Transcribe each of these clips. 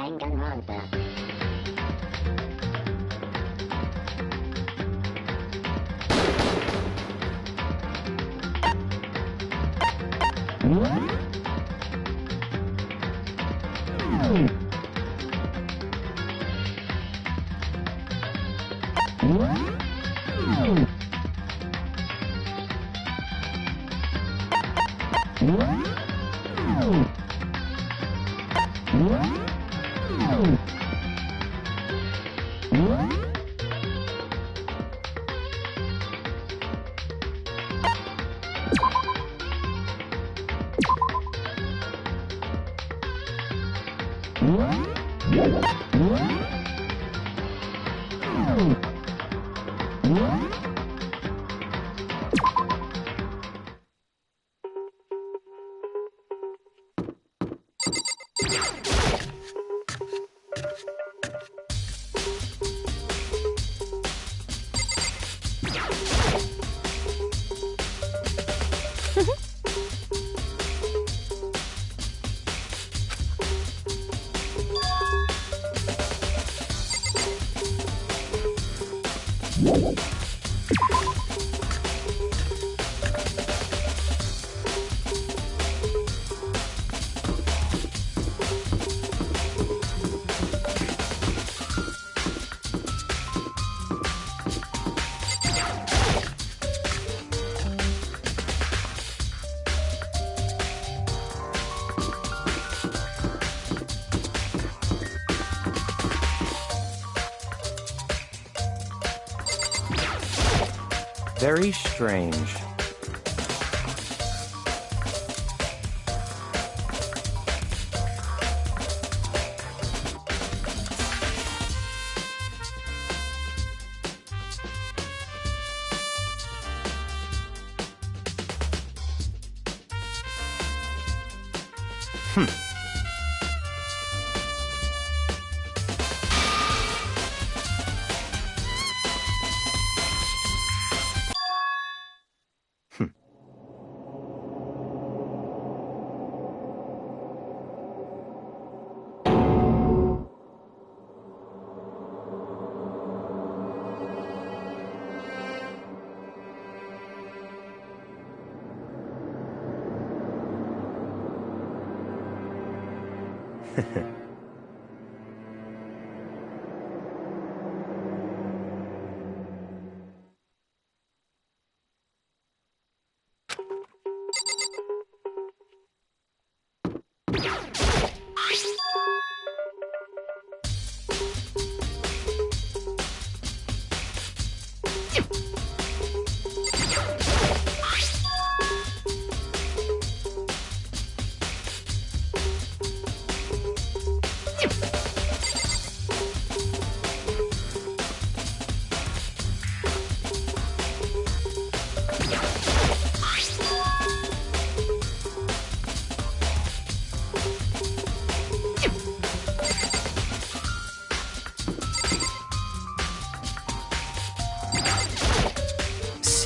Danganronpa. Very strange.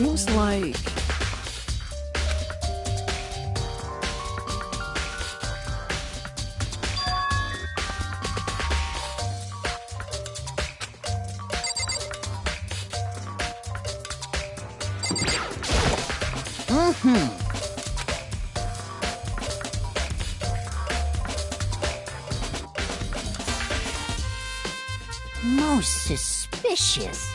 Seems like... Most suspicious.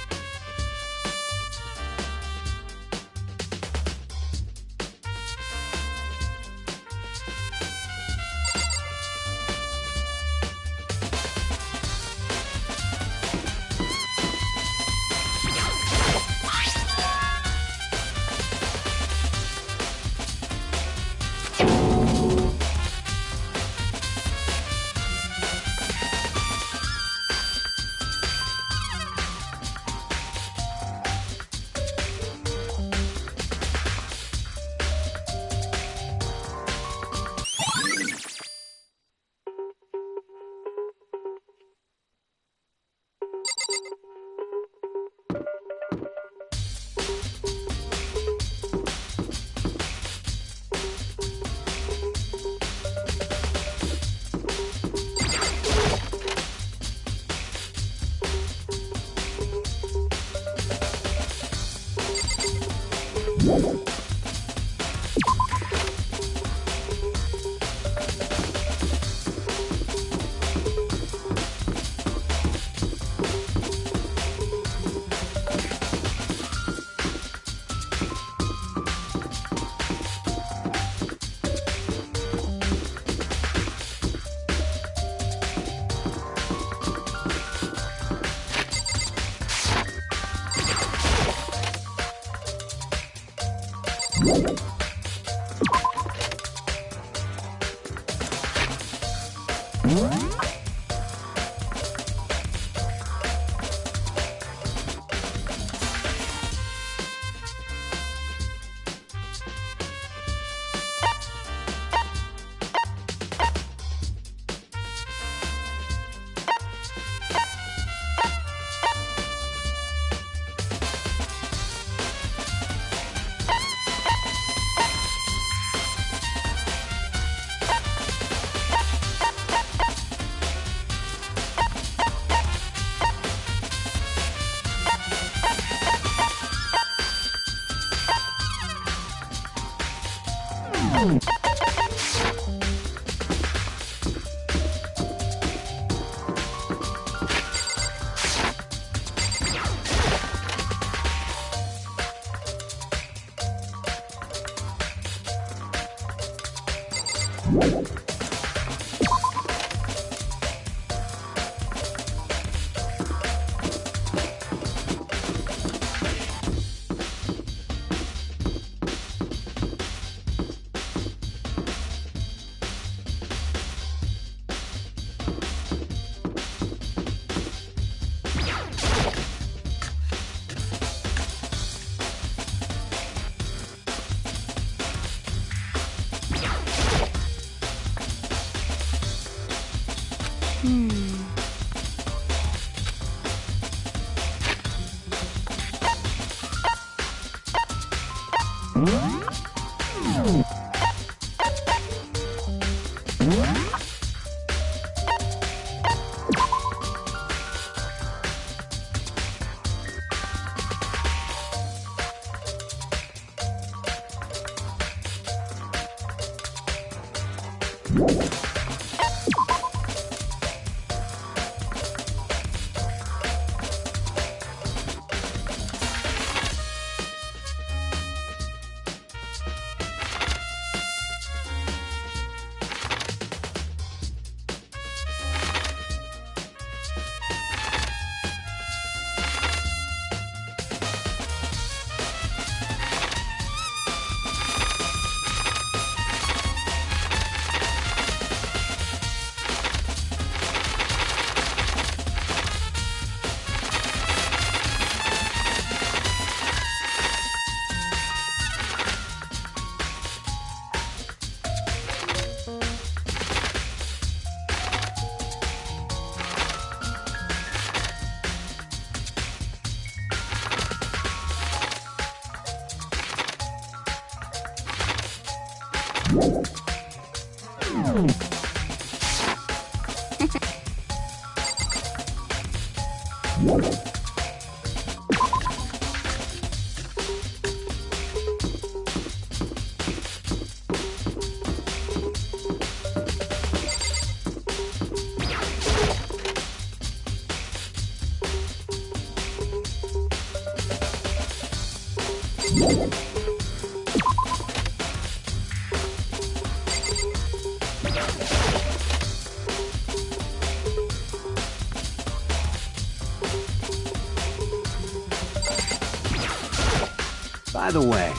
By the way,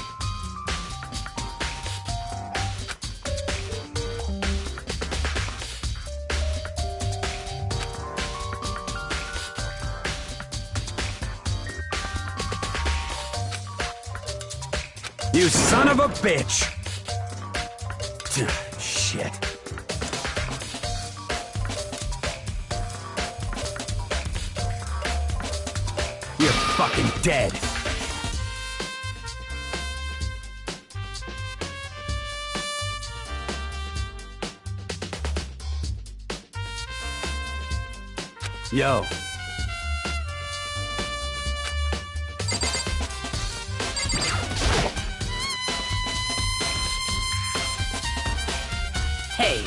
you son of a bitch! Shit. You're fucking dead. Yo. Hey.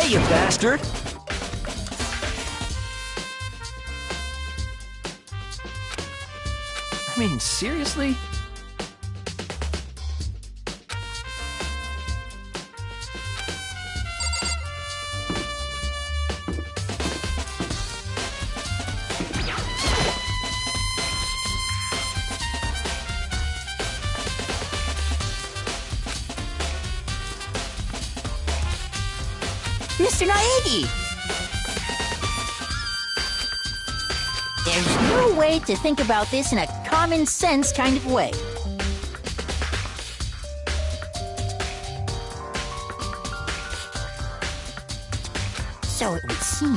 Hey, you bastard! I mean, seriously? Mr. Naegi! There's no way to think about this in a common sense kind of way. So it would seem.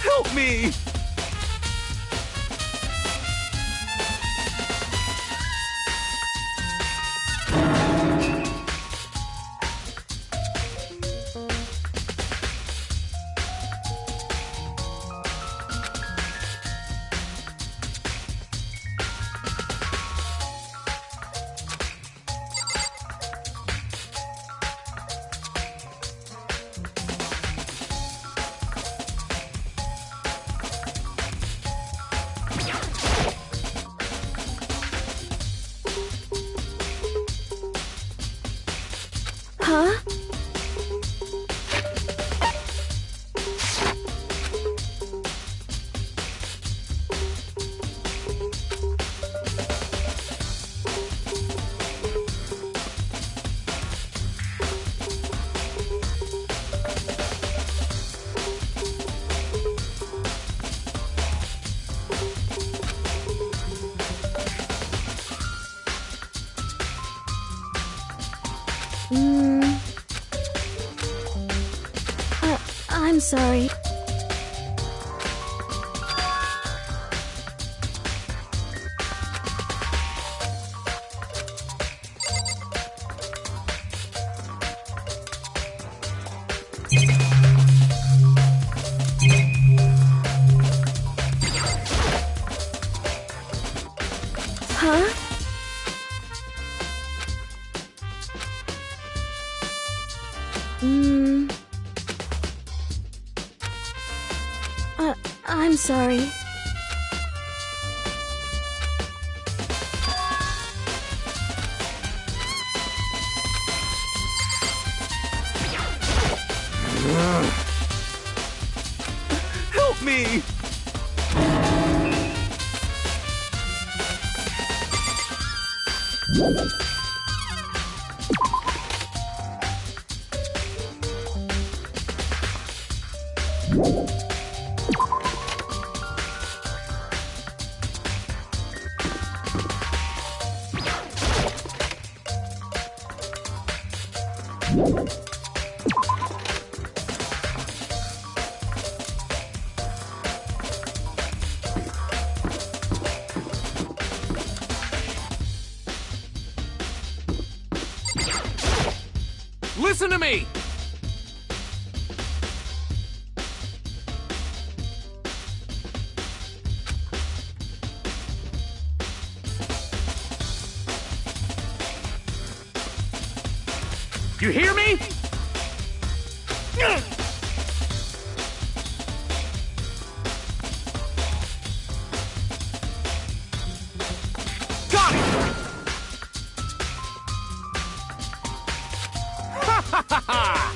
Help me! I'm sorry. Huh? I'm sorry. Help me! Listen to me! You hear me? Got it! Ha ha ha ha!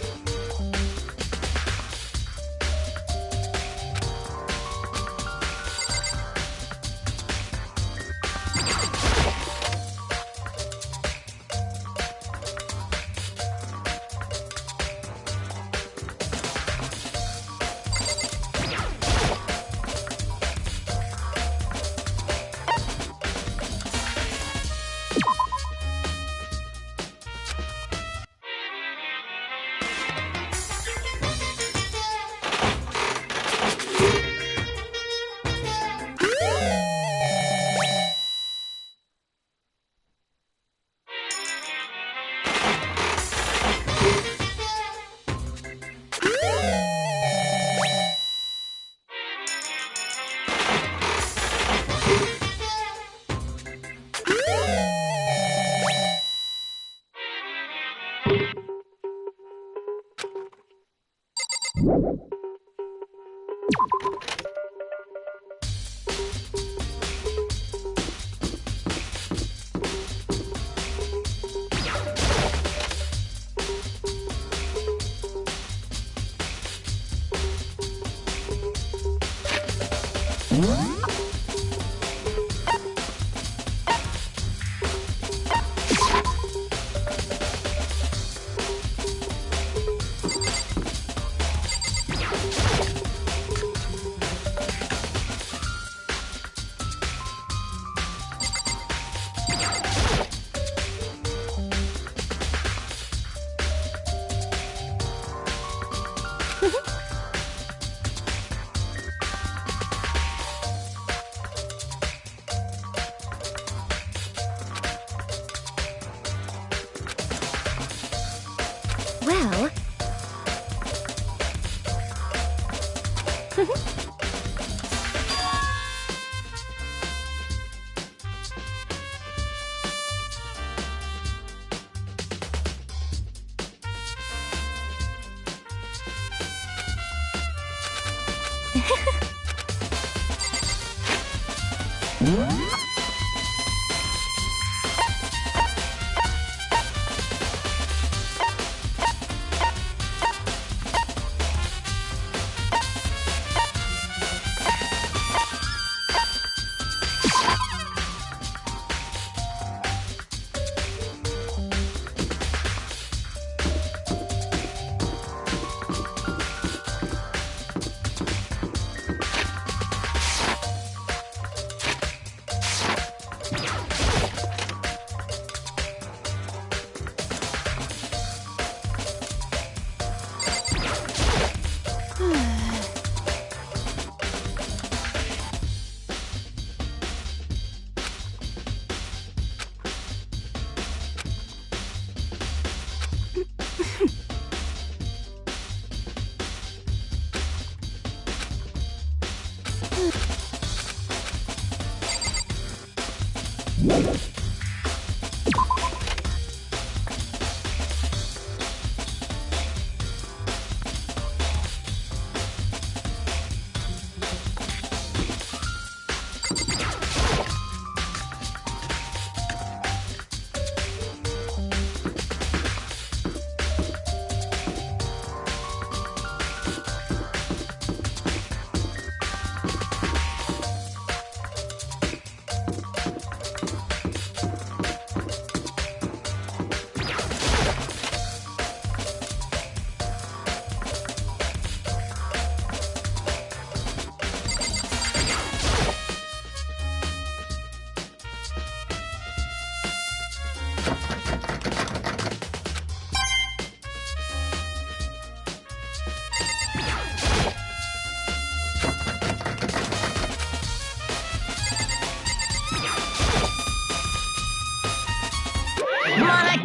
Well...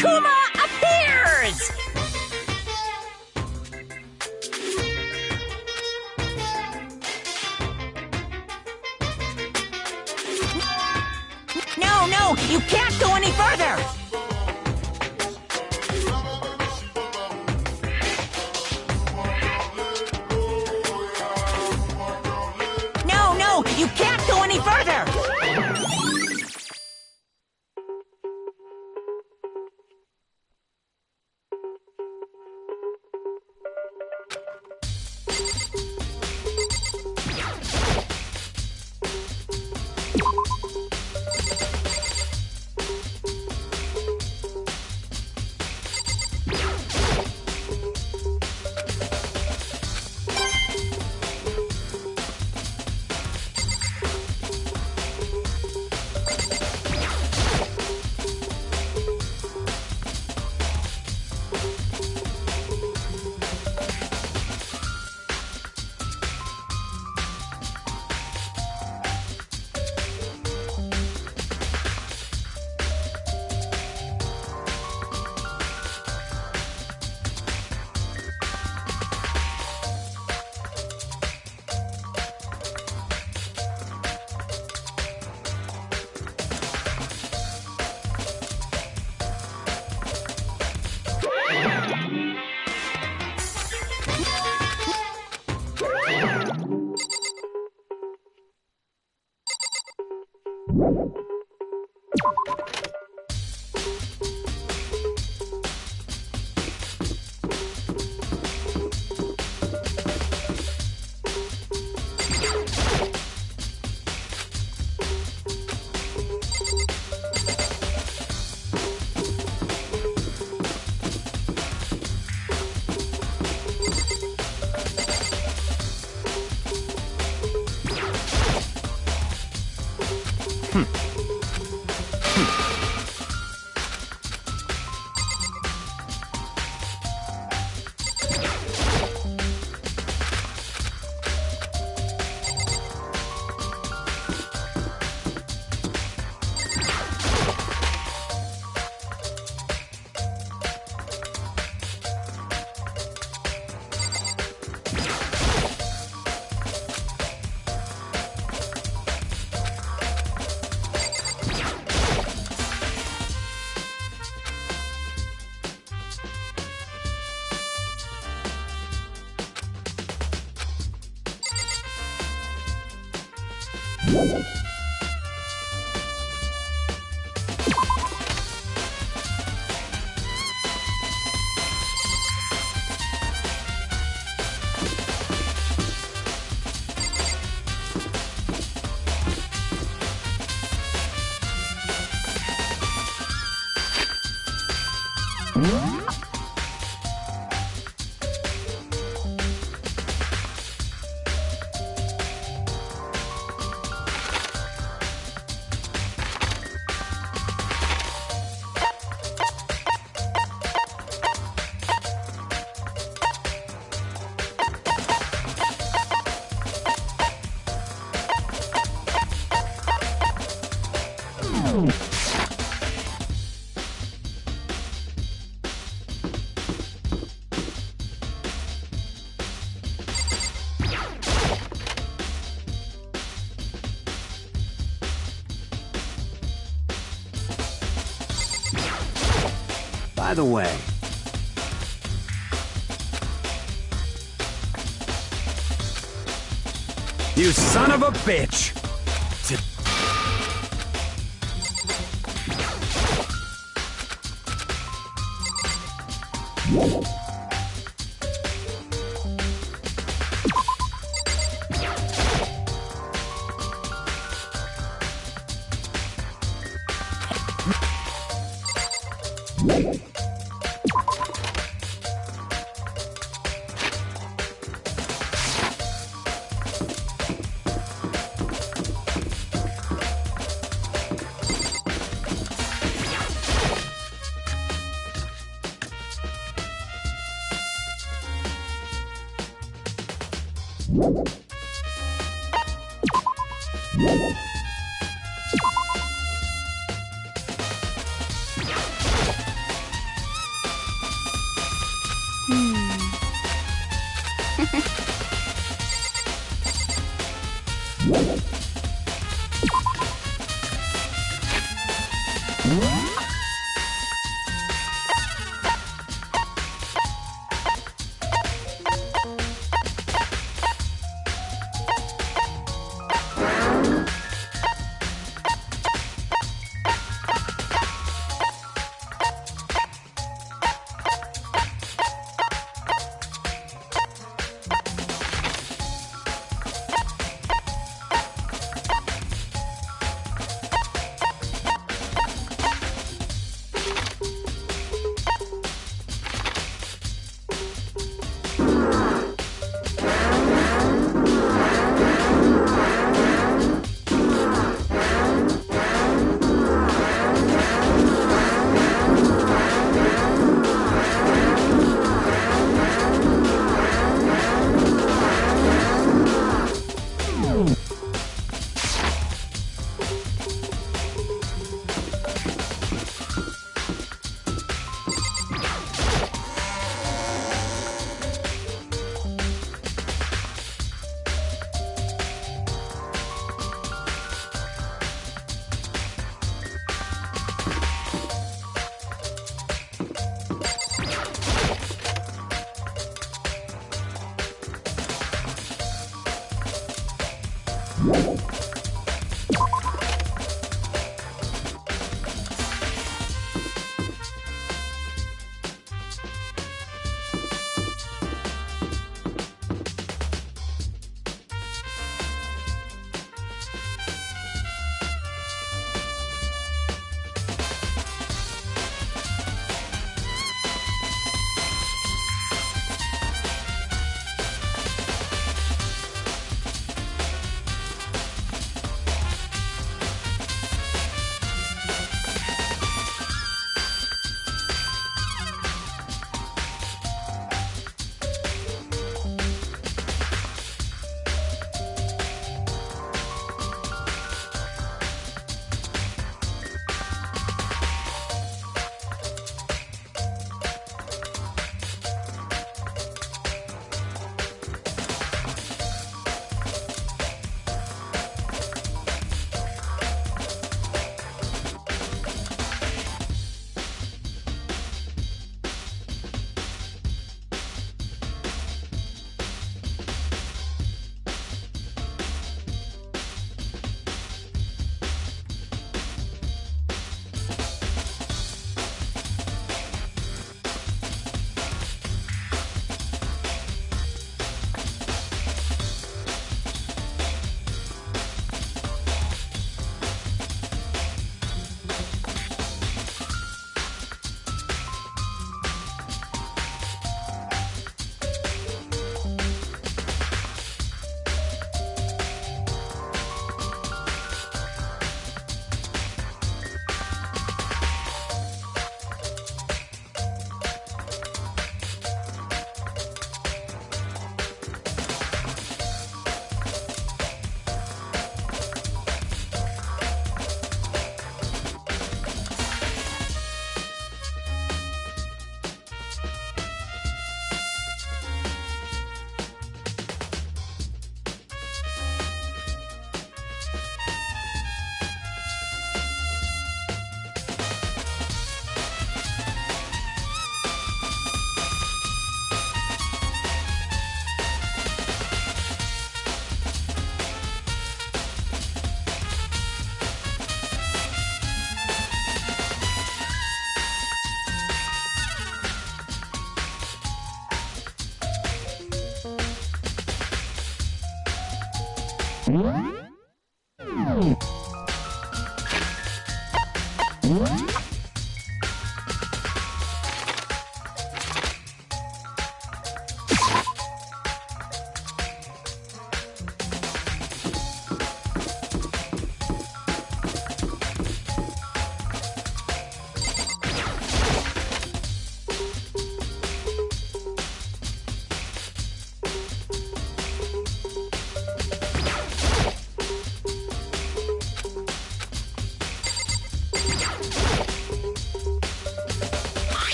Kuma appears! No, you can't go any further! No, you can't go any further! By the way, you son of a bitch! Well.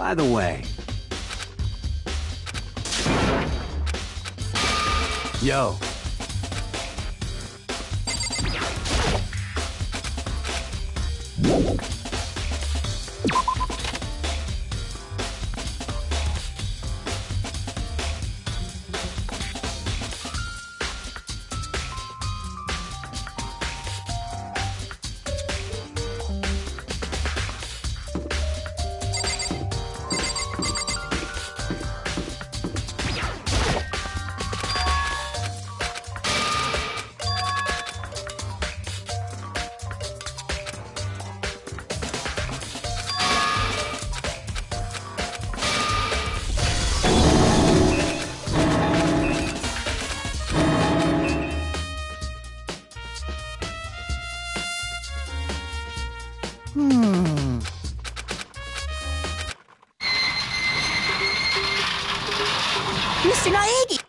By the way... Yo. Mr. Naegi!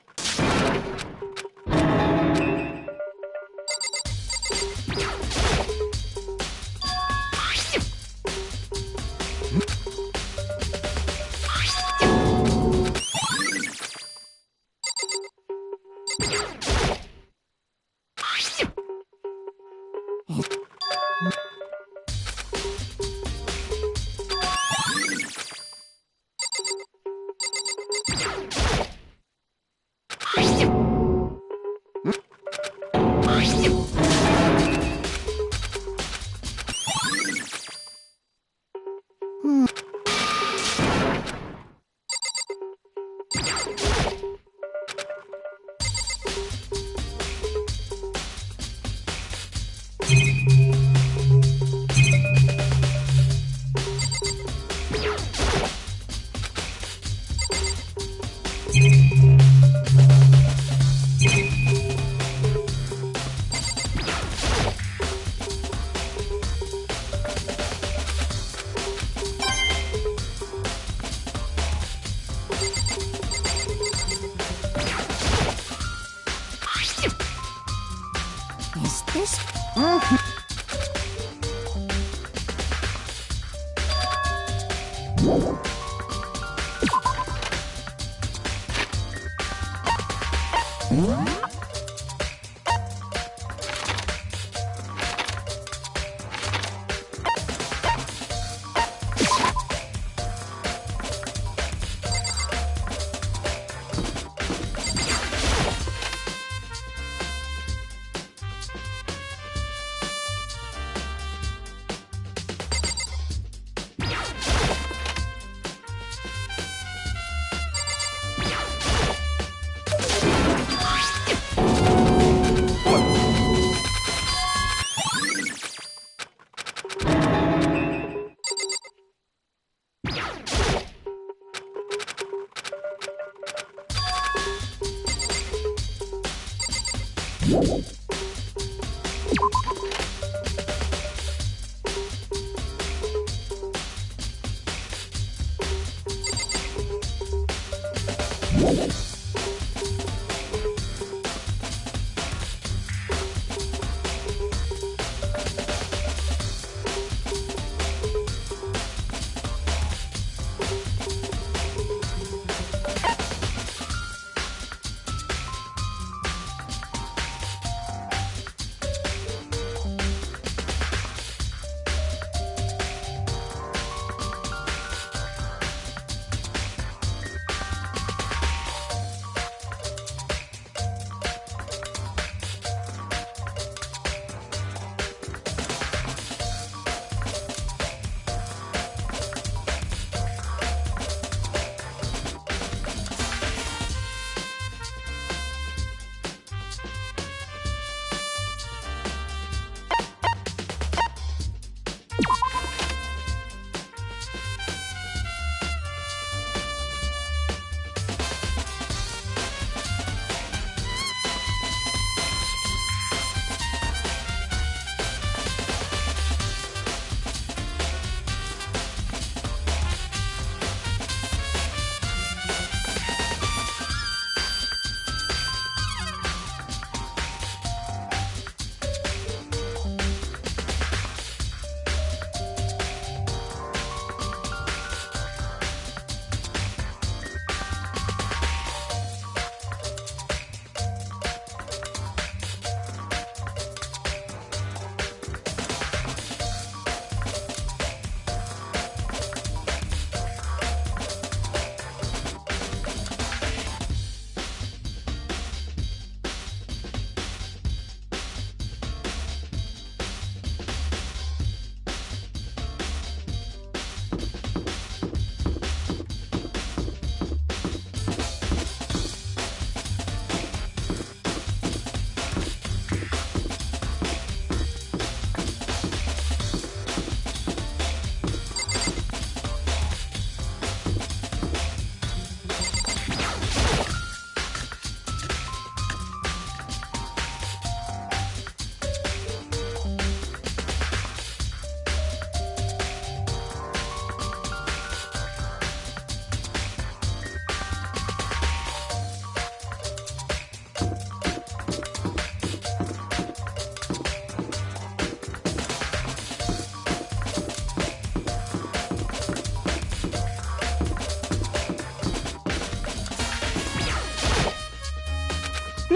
Is this...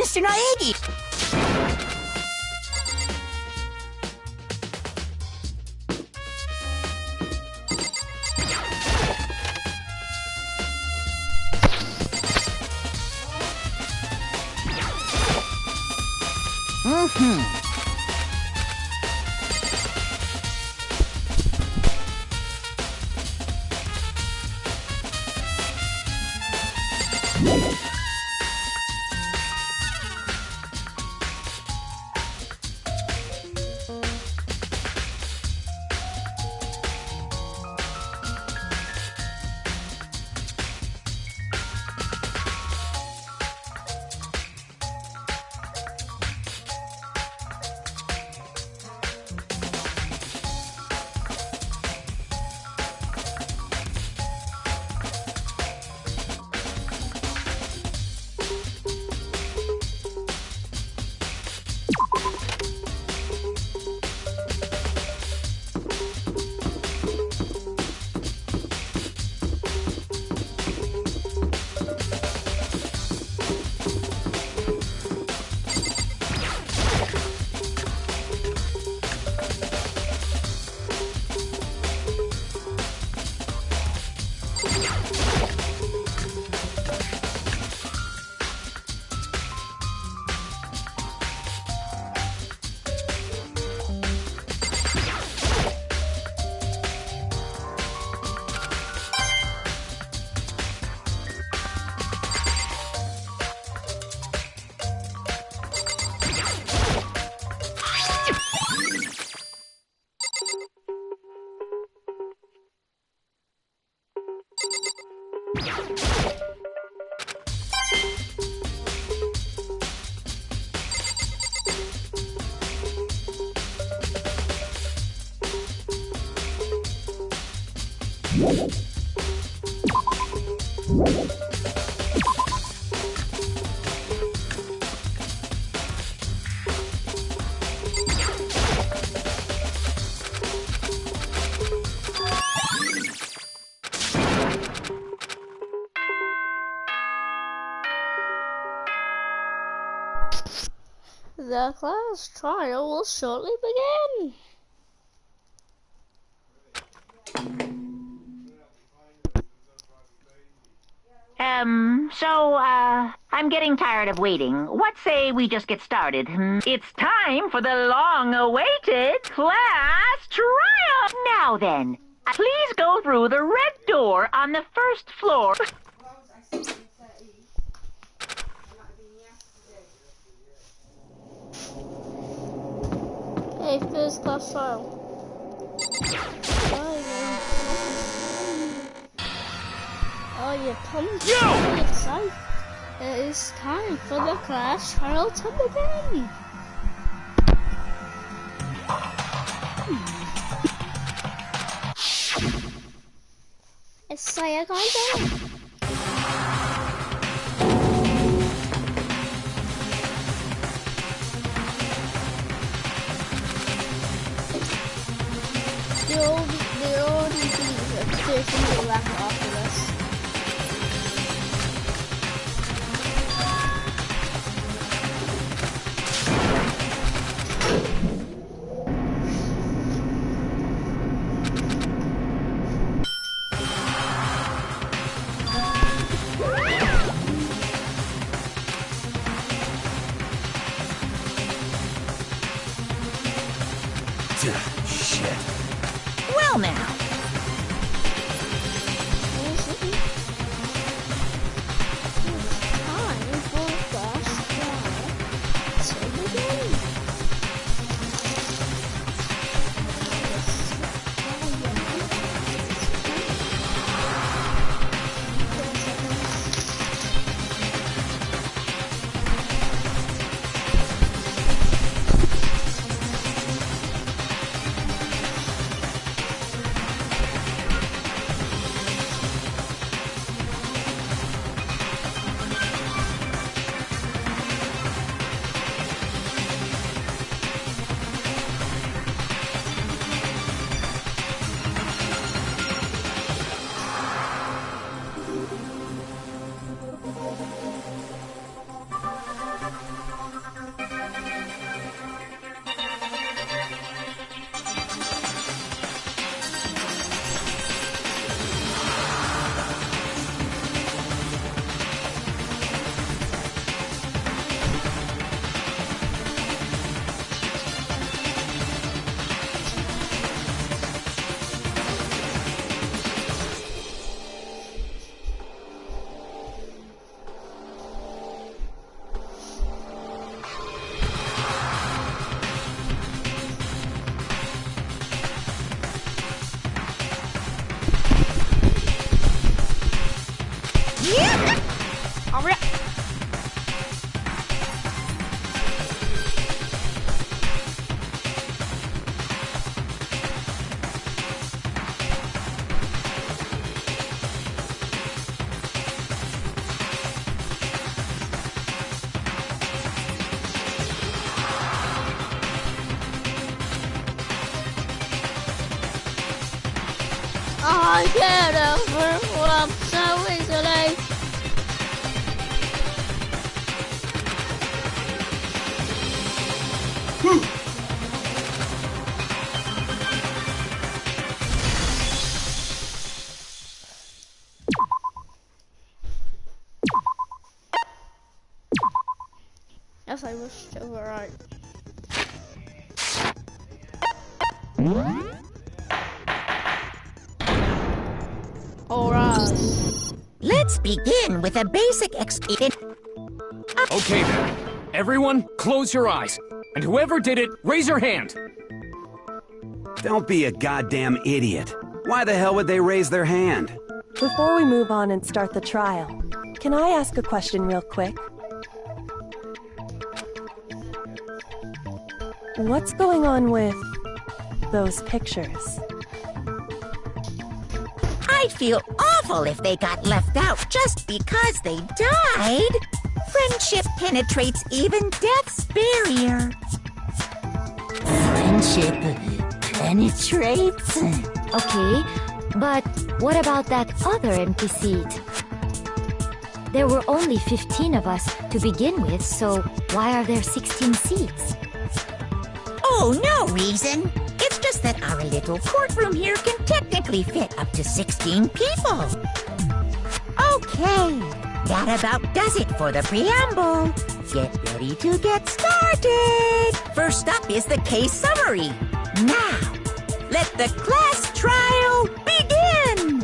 Mr. Naegi! The class trial will shortly begin. I'm getting tired of waiting. What say we just get started? It's time for the long-awaited class trial! Now then, please go through the red door on the first floor. Hey, first class trial. Oh, you're pumped. Really excited. It is time for the class trial to begin. So you're going to... There will be a left after this. Shit. Well now. I can't overwhelm so easily. Yes, I wish to were right. Alright. Let's begin with a basic explanation. Okay then. Everyone, close your eyes. And whoever did it, raise your hand. Don't be a goddamn idiot. Why the hell would they raise their hand? Before we move on and start the trial, can I ask a question real quick? What's going on with those pictures? I'd feel awful if they got left out just because they died. Friendship penetrates even death's barrier. Friendship penetrates? Okay, but what about that other empty seat? There were only 15 of us to begin with, so why are there 16 seats? Oh, no reason. It's just that our little courtroom here can technically fit up to 16 people. Okay, that about does it for the preamble. Get ready to get started. First up is the case summary. Now, let the class trial begin.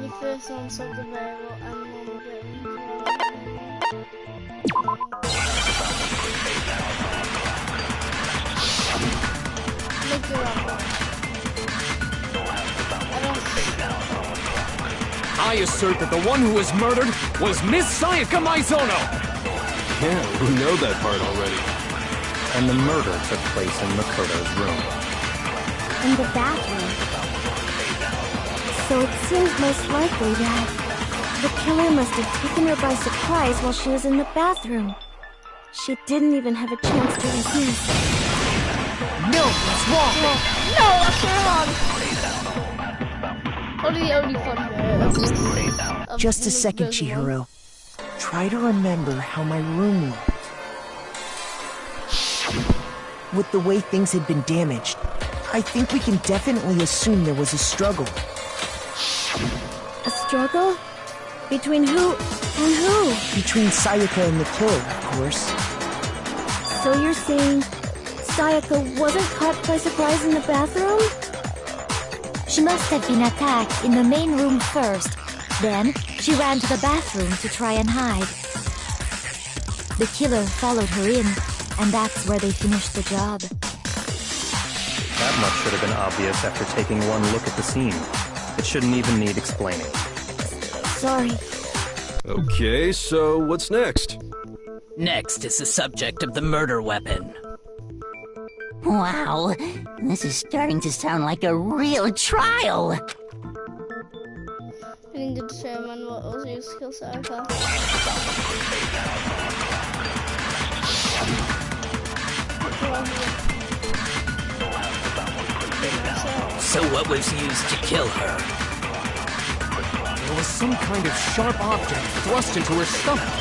The first one's of the variable and one Look around. I assert that the one who was murdered was Miss Sayaka Maizono! Yeah, we know that part already. And the murder took place in Makoto's room. In the bathroom. So it seems most likely that the killer must have taken her by surprise while she was in the bathroom. She didn't even have a chance to resist. No, what's wrong? No, that's wrong! Probably the only fun bit of this. Just a second, Chihiro. Try to remember how my room looked. With the way things had been damaged, I think we can definitely assume there was a struggle. A struggle? Between who and who? Between Sayaka and the killer, of course. So you're saying Sayaka wasn't caught by surprise in the bathroom? She must have been attacked in the main room first. Then, she ran to the bathroom to try and hide. The killer followed her in, and that's where they finished the job. That much should have been obvious after taking one look at the scene. It shouldn't even need explaining. Sorry. Okay, so what's next? Next is the subject of the murder weapon. Wow, this is starting to sound like a real trial. I need to determine what was used to kill Sayaka. So what was used to kill her? There was some kind of sharp object thrust into her stomach.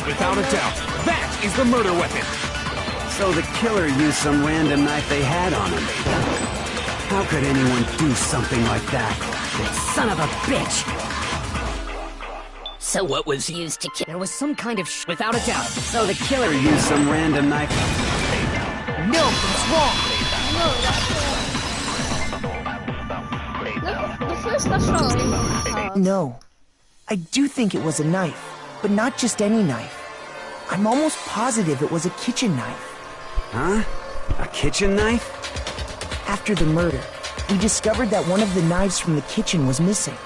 Without a doubt, that is the murder weapon. So the killer used some random knife they had on him. How could anyone do something like that? That son of a bitch! So what was used to kill? There was some kind of without a doubt. So the killer used some random knife. No, it's wrong. No, that's the first that's wrong. No. I do think it was a knife, but not just any knife. I'm almost positive it was a kitchen knife. Huh? A kitchen knife? After the murder, we discovered that one of the knives from the kitchen was missing.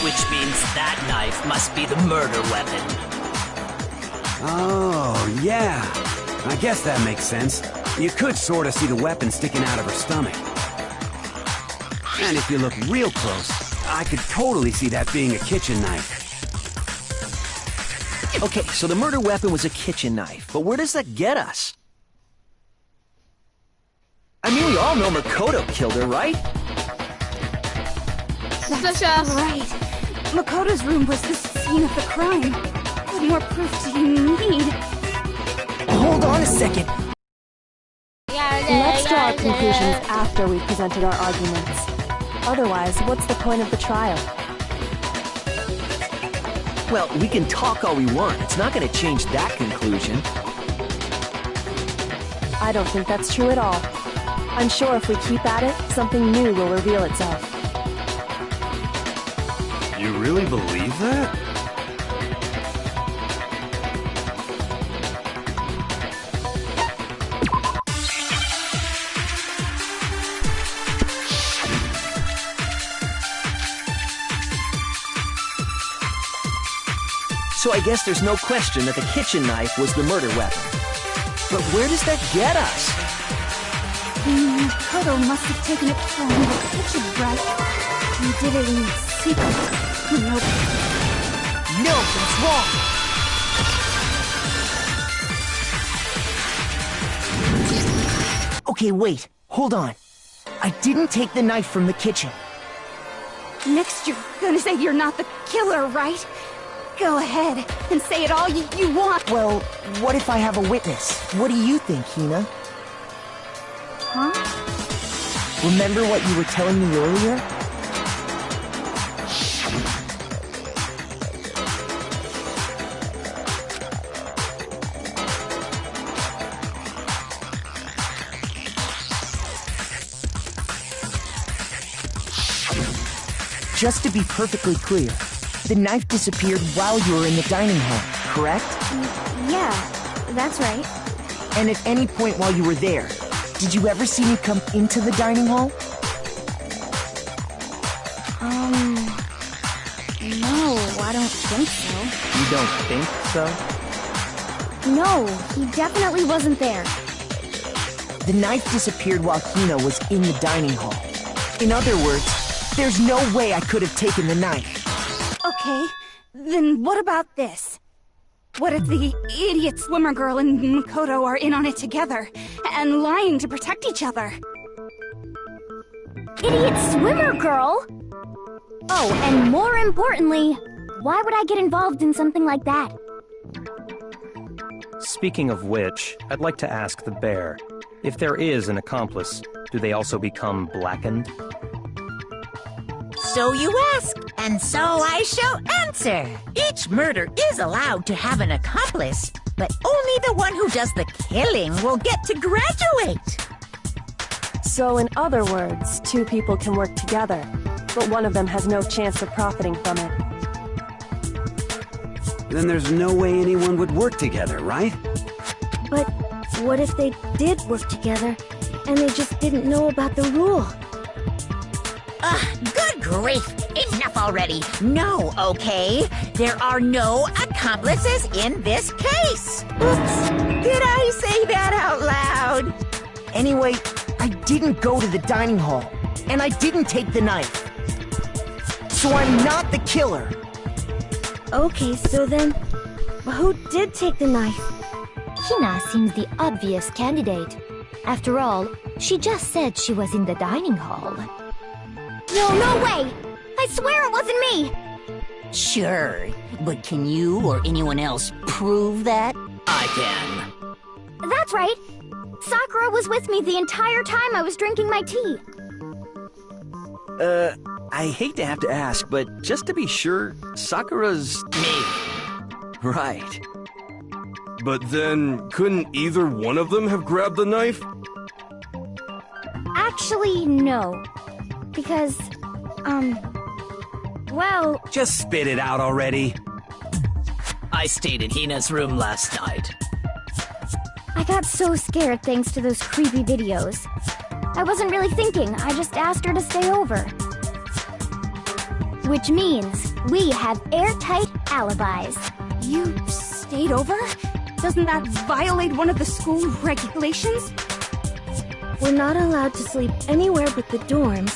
Which means that knife must be the murder weapon. Oh, yeah. I guess that makes sense. You could sort of see the weapon sticking out of her stomach. And if you look real close, I could totally see that being a kitchen knife. Okay, so the murder weapon was a kitchen knife, but where does that get us? I mean, we all know Makoto killed her, right? Suspicious. Right. Makoto's room was the scene of the crime. What more proof do you need? Hold on a second. Let's draw our conclusions after we've presented our arguments. Otherwise, what's the point of the trial? Well, we can talk all we want. It's not going to change that conclusion. I don't think that's true at all. I'm sure if we keep at it, something new will reveal itself. You really believe that? So I guess there's no question that the kitchen knife was the murder weapon. But where does that get us? Makoto must have taken it from the kitchen, right? He did it in secret. Nope. No, that's wrong! Okay, wait. Hold on. I didn't take the knife from the kitchen. Next you're gonna say you're not the killer, right? Go ahead and say it all you want. Well, what if I have a witness? What do you think, Hina? Huh? Remember what you were telling me earlier? Just to be perfectly clear, the knife disappeared while you were in the dining hall, correct? Yeah, that's right. And at any point while you were there, did you ever see me come into the dining hall? No, I don't think so. You don't think so? No, he definitely wasn't there. The knife disappeared while Hina was in the dining hall. In other words, there's no way I could have taken the knife. Okay, then what about this? What if the idiot swimmer girl and Makoto are in on it together, and lying to protect each other? Idiot swimmer girl? Oh, and more importantly, why would I get involved in something like that? Speaking of which, I'd like to ask the bear, if there is an accomplice, do they also become blackened? So you ask, and so I shall answer. Each murder is allowed to have an accomplice, but only the one who does the killing will get to graduate. So in other words, two people can work together, but one of them has no chance of profiting from it. Then there's no way anyone would work together, right? But what if they did work together, and they just didn't know about the rule? Good grief! Enough already! No, okay? There are no accomplices in this case! Oops! Did I say that out loud? Anyway, I didn't go to the dining hall, and I didn't take the knife. So I'm not the killer. Okay, so then, who did take the knife? Hina seems the obvious candidate. After all, she just said she was in the dining hall. No way! I swear it wasn't me! Sure, but can you or anyone else prove that? I can. That's right! Sakura was with me the entire time I was drinking my tea. I hate to have to ask, but just to be sure, Sakura's... Me. Right. But then, couldn't either one of them have grabbed the knife? Actually, no. Because, well... Just spit it out already. I stayed in Hina's room last night. I got so scared thanks to those creepy videos. I wasn't really thinking, I just asked her to stay over. Which means we have airtight alibis. You stayed over? Doesn't that violate one of the school regulations? We're not allowed to sleep anywhere but the dorms,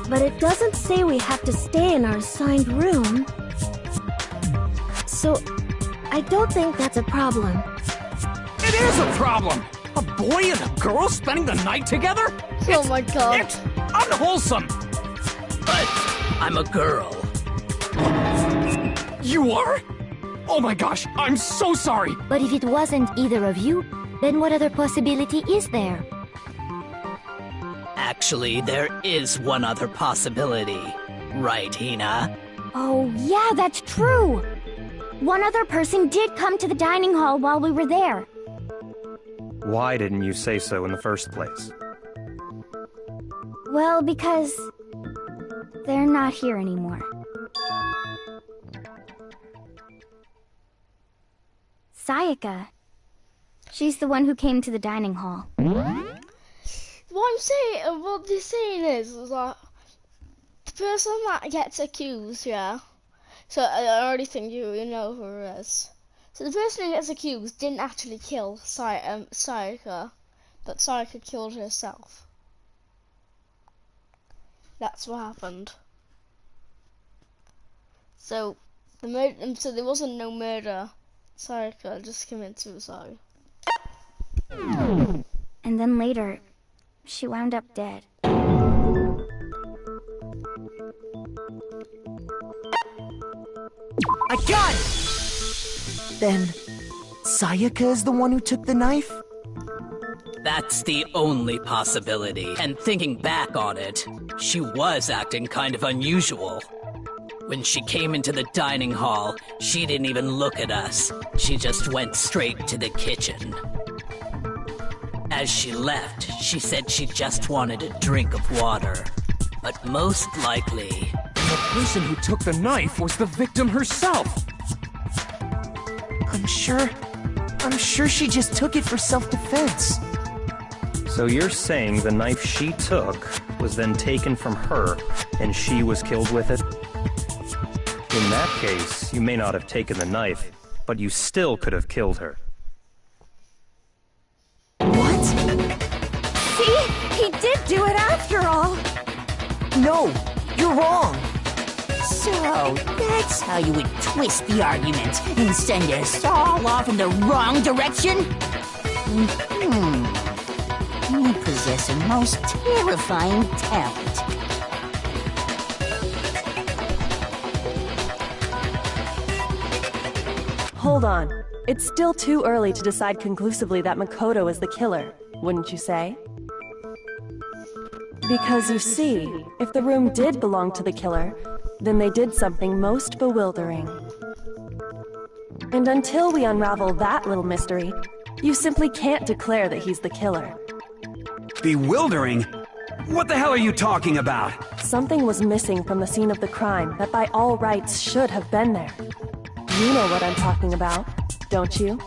but it doesn't say we have to stay in our assigned room. So, I don't think that's a problem. It is a problem! A boy and a girl spending the night together? Oh my god. It's unwholesome! But I'm a girl. You are? Oh my gosh, I'm so sorry! But if it wasn't either of you, then what other possibility is there? Actually, there is one other possibility. Right, Hina? Oh, yeah, that's true! One other person did come to the dining hall while we were there. Why didn't you say so in the first place? Well, because they're not here anymore. Sayaka. She's the one who came to the dining hall. What they're saying is that the person that gets accused, yeah. So I already think you know who it is. So the person who gets accused didn't actually kill Sayaka, but Sayaka killed herself. That's what happened. So so there wasn't no murder. Sayaka just committed suicide. And then later, she wound up dead. I got it! Then, Sayaka is the one who took the knife? That's the only possibility. And thinking back on it, she was acting kind of unusual. When she came into the dining hall, she didn't even look at us. She just went straight to the kitchen. As she left, she said she just wanted a drink of water. But most likely... the person who took the knife was the victim herself! I'm sure she just took it for self-defense. So you're saying the knife she took was then taken from her, and she was killed with it? In that case, you may not have taken the knife, but you still could have killed her. What? See? He did do it after all! No, you're wrong! So, that's how you would twist the argument and send us all off in the wrong direction? You possess a most terrifying talent. Hold on. It's still too early to decide conclusively that Makoto is the killer, wouldn't you say? Because you see, if the room did belong to the killer, then they did something most bewildering. And until we unravel that little mystery, you simply can't declare that he's the killer. Bewildering? What the hell are you talking about? Something was missing from the scene of the crime that by all rights should have been there. You know what I'm talking about, don't you?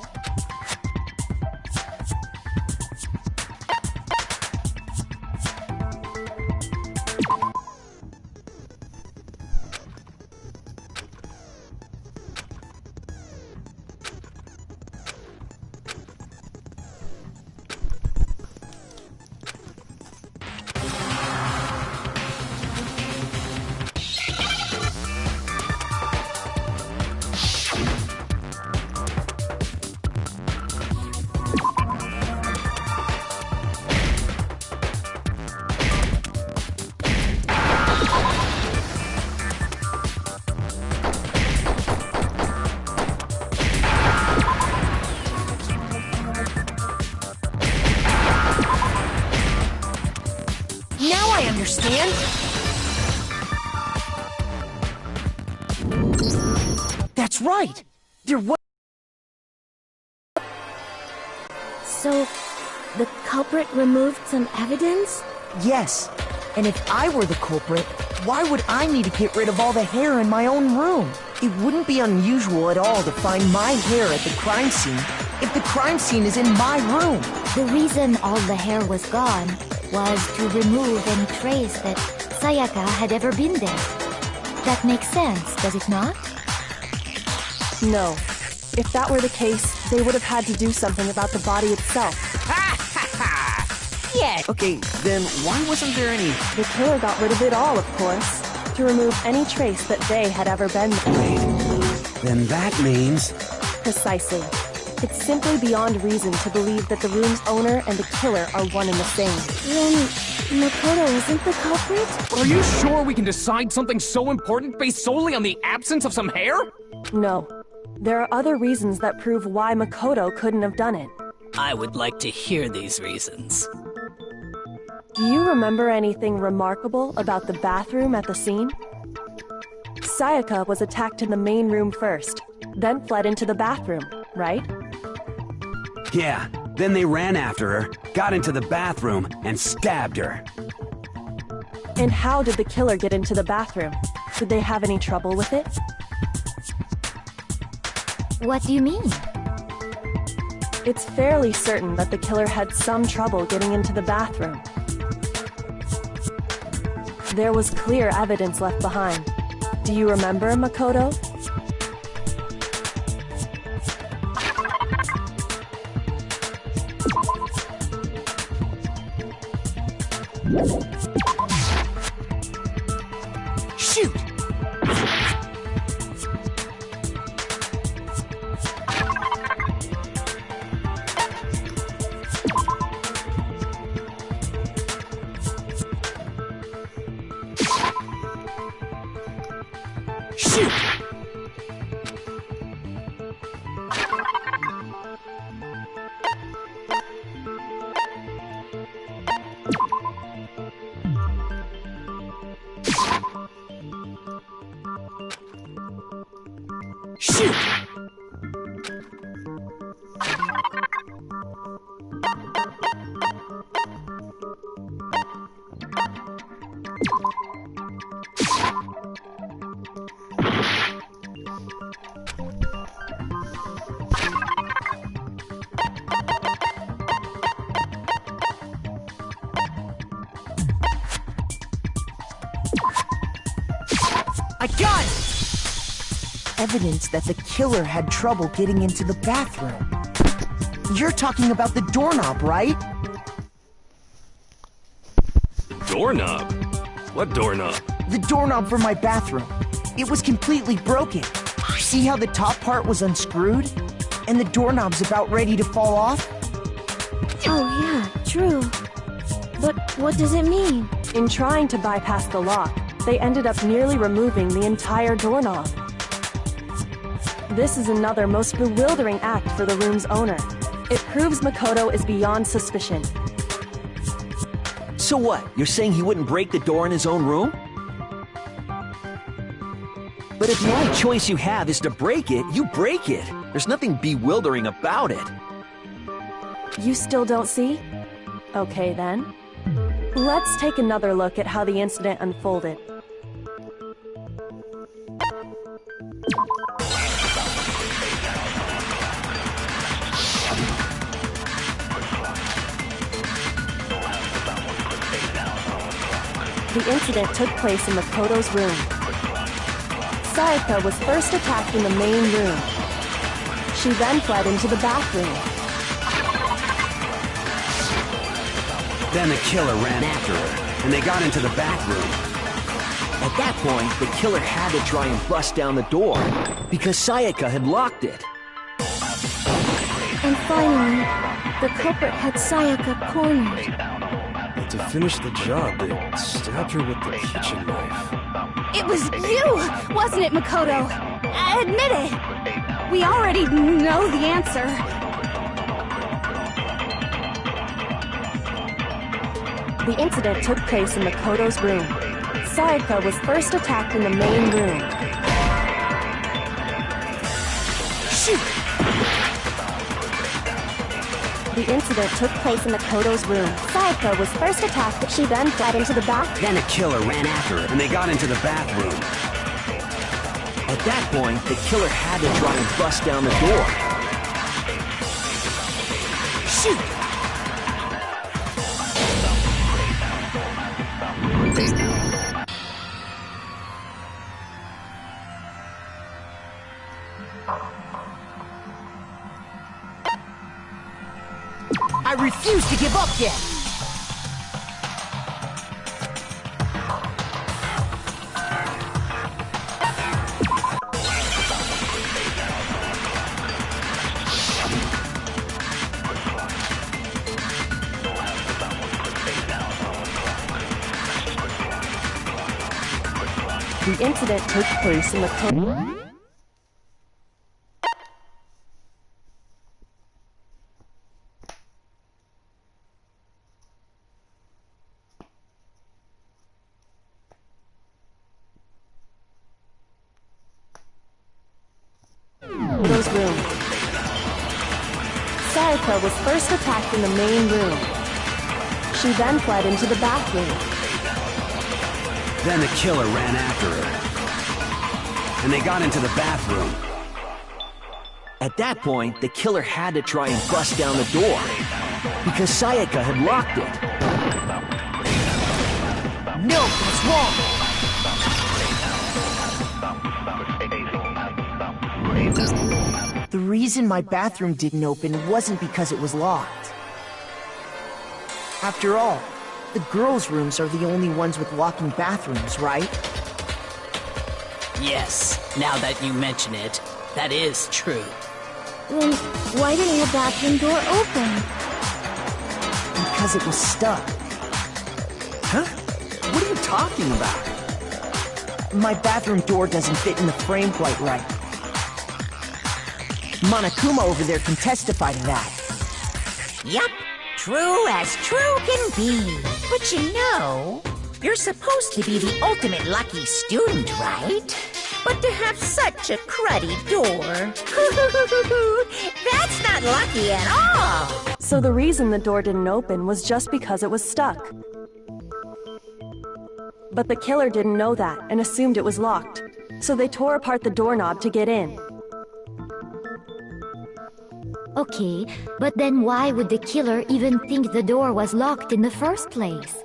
Understand? That's right! There was... So, the culprit removed some evidence? Yes. And if I were the culprit, why would I need to get rid of all the hair in my own room? It wouldn't be unusual at all to find my hair at the crime scene if the crime scene is in my room. The reason all the hair was gone was to remove any trace that Sayaka had ever been there. That makes sense, does it not? No. If that were the case, they would have had to do something about the body itself. Yeah. Okay, then why wasn't there any... The killer got rid of it all, of course, to remove any trace that they had ever been there. Wait, then that means... Precisely. It's simply beyond reason to believe that the room's owner and the killer are one and the same. Then Makoto isn't the culprit? Are you sure we can decide something so important based solely on the absence of some hair? No. There are other reasons that prove why Makoto couldn't have done it. I would like to hear these reasons. Do you remember anything remarkable about the bathroom at the scene? Sayaka was attacked in the main room first, then fled into the bathroom, right? Yeah, then they ran after her, got into the bathroom, and stabbed her. And how did the killer get into the bathroom? Did they have any trouble with it? What do you mean? It's fairly certain that the killer had some trouble getting into the bathroom. There was clear evidence left behind. Do you remember, Makoto? Shoot! Shoot! Shoot! I got it! Evidence that the killer had trouble getting into the bathroom. You're talking about the doorknob, right? Doorknob? What doorknob? The doorknob for my bathroom. It was completely broken. See how the top part was unscrewed? And the doorknob's about ready to fall off? Oh yeah, true. But what does it mean? In trying to bypass the lock, they ended up nearly removing the entire doorknob. This is another most bewildering act for the room's owner. It proves Makoto is beyond suspicion. So what? You're saying he wouldn't break the door in his own room? But if the only choice you have is to break it, you break it. There's nothing bewildering about it. You still don't see? Okay then. Let's take another look at how the incident unfolded. The incident took place in Makoto's room. Sayaka was first attacked in the main room. She then fled into the bathroom. Then the killer ran after her, and they got into the bathroom. At that point, the killer had to try and bust down the door, because Sayaka had locked it. And finally, the culprit had Sayaka cornered. But to finish the job, they stabbed her with the kitchen knife. It was you, wasn't it, Makoto? Admit it! We already know the answer. The incident took place in Makoto's room. Sayaka was first attacked in the main room. Shoot! The incident took place in Makoto's room. Sayaka was first attacked, but she then fled into the bathroom. Then the killer ran after her, and they got into the bathroom. At that point, the killer had to try and bust down the door. Shoot! I refuse to give up yet! The incident took place in the Makoto's room. Sayaka was first attacked in the main room. She then fled into the bathroom. Then the killer ran after her. And they got into the bathroom. At that point, the killer had to try and bust down the door, because Sayaka had locked it. No, that's wrong! The reason my bathroom didn't open wasn't because it was locked. After all, the girls' rooms are the only ones with walk-in bathrooms, right? Yes, now that you mention it, that is true. Then why didn't the bathroom door open? Because it was stuck. Huh? What are you talking about? My bathroom door doesn't fit in the frame quite right. Monokuma over there can testify to that. Yup, true as true can be. But you know, you're supposed to be the ultimate lucky student, right? But to have such a cruddy door, that's not lucky at all. So the reason the door didn't open was just because it was stuck. But the killer didn't know that and assumed it was locked. So they tore apart the doorknob to get in. Okay, but then why would the killer even think the door was locked in the first place?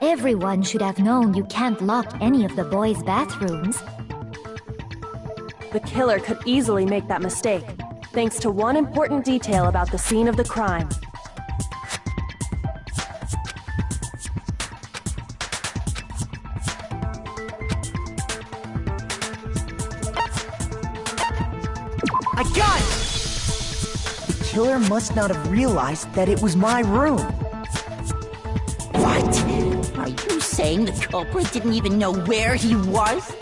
Everyone should have known you can't lock any of the boys' bathrooms. The killer could easily make that mistake, thanks to one important detail about the scene of the crime. I got it! The killer must not have realized that it was my room. What? Are you saying the culprit didn't even know where he was?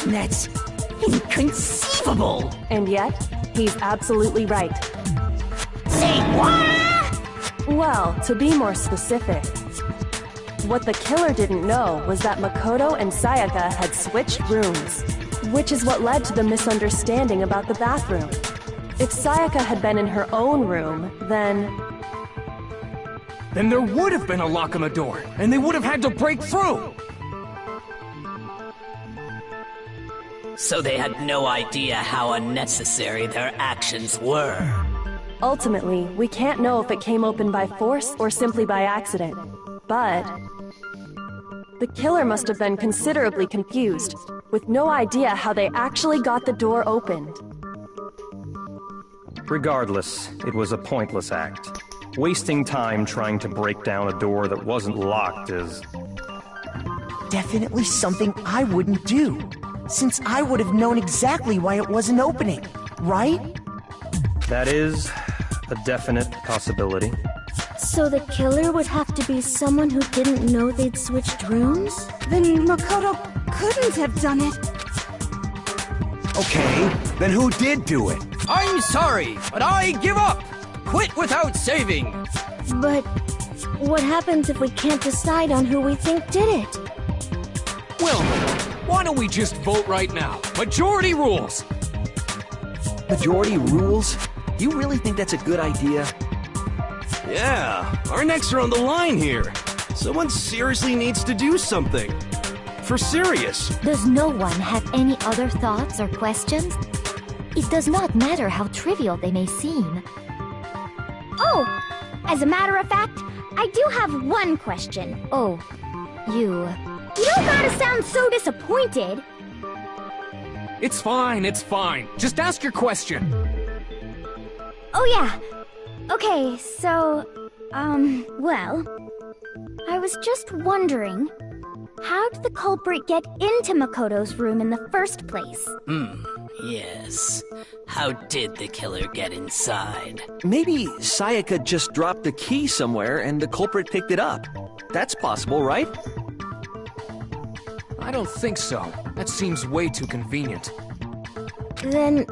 That's inconceivable! And yet, he's absolutely right. Say what? Well, to be more specific, what the killer didn't know was that Makoto and Sayaka had switched rooms, which is what led to the misunderstanding about the bathroom. If Sayaka had been in her own room, then there would have been a lock on the door, and they would have had to break through! So they had no idea how unnecessary their actions were. Ultimately, we can't know if it came open by force or simply by accident. But the killer must have been considerably confused, with no idea how they actually got the door opened. Regardless, it was a pointless act. Wasting time trying to break down a door that wasn't locked is definitely something I wouldn't do, since I would have known exactly why it wasn't opening, right? That is a definite possibility. So the killer would have to be someone who didn't know they'd switched rooms? Then Makoto couldn't have done it. Okay, then who did do it? I'm sorry, but I give up! Quit without saving! But what happens if we can't decide on who we think did it? Well, why don't we just vote right now? Majority rules! Majority rules? You really think that's a good idea? Yeah, our necks are on the line here. Someone seriously needs to do something. For serious. Does no one have any other thoughts or questions? It does not matter how trivial they may seem. Oh, as a matter of fact, I do have one question. Oh, you don't gotta sound so disappointed. It's fine, it's fine. Just ask your question. Oh yeah. Okay, so, well, I was just wondering, how did the culprit get into Makoto's room in the first place? Yes. How did the killer get inside? Maybe Sayaka just dropped the key somewhere and the culprit picked it up. That's possible, right? I don't think so. That seems way too convenient. Then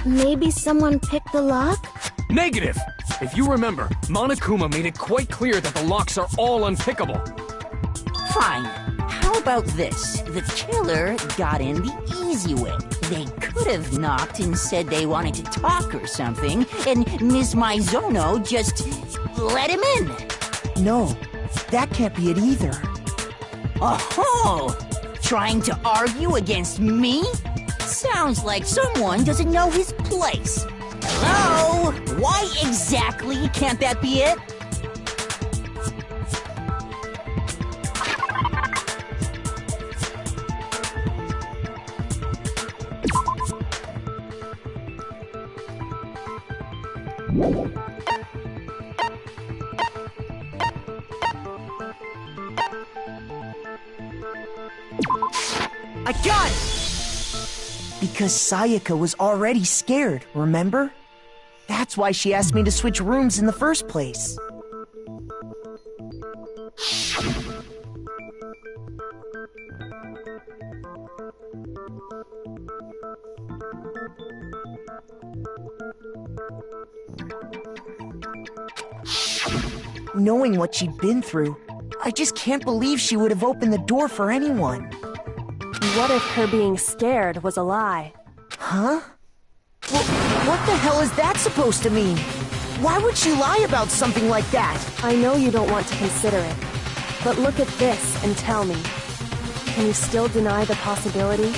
maybe someone picked the lock? Negative! If you remember, Monokuma made it quite clear that the locks are all unpickable. Fine. How about this? The killer got in the easy way. They could have knocked and said they wanted to talk or something, and Ms. Maizono just let him in. No, that can't be it either. Oh-ho! Trying to argue against me? Sounds like someone doesn't know his place. Hello? Why exactly can't that be it? I got it! Because Sayaka was already scared, remember? That's why she asked me to switch rooms in the first place. Knowing what she'd been through, I just can't believe she would have opened the door for anyone. What if her being scared was a lie? Huh? Well, what the hell is that supposed to mean? Why would she lie about something like that? I know you don't want to consider it, but look at this and tell me. Can you still deny the possibility?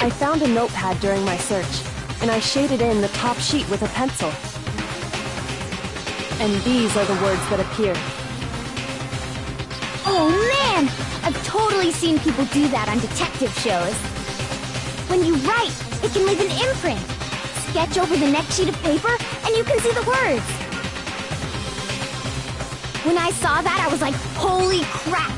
I found a notepad during my search, and I shaded in the top sheet with a pencil. And these are the words that appeared. Oh man! I've totally seen people do that on detective shows. When you write, it can leave an imprint. Sketch over the next sheet of paper, and you can see the words. When I saw that, I was like, holy crap!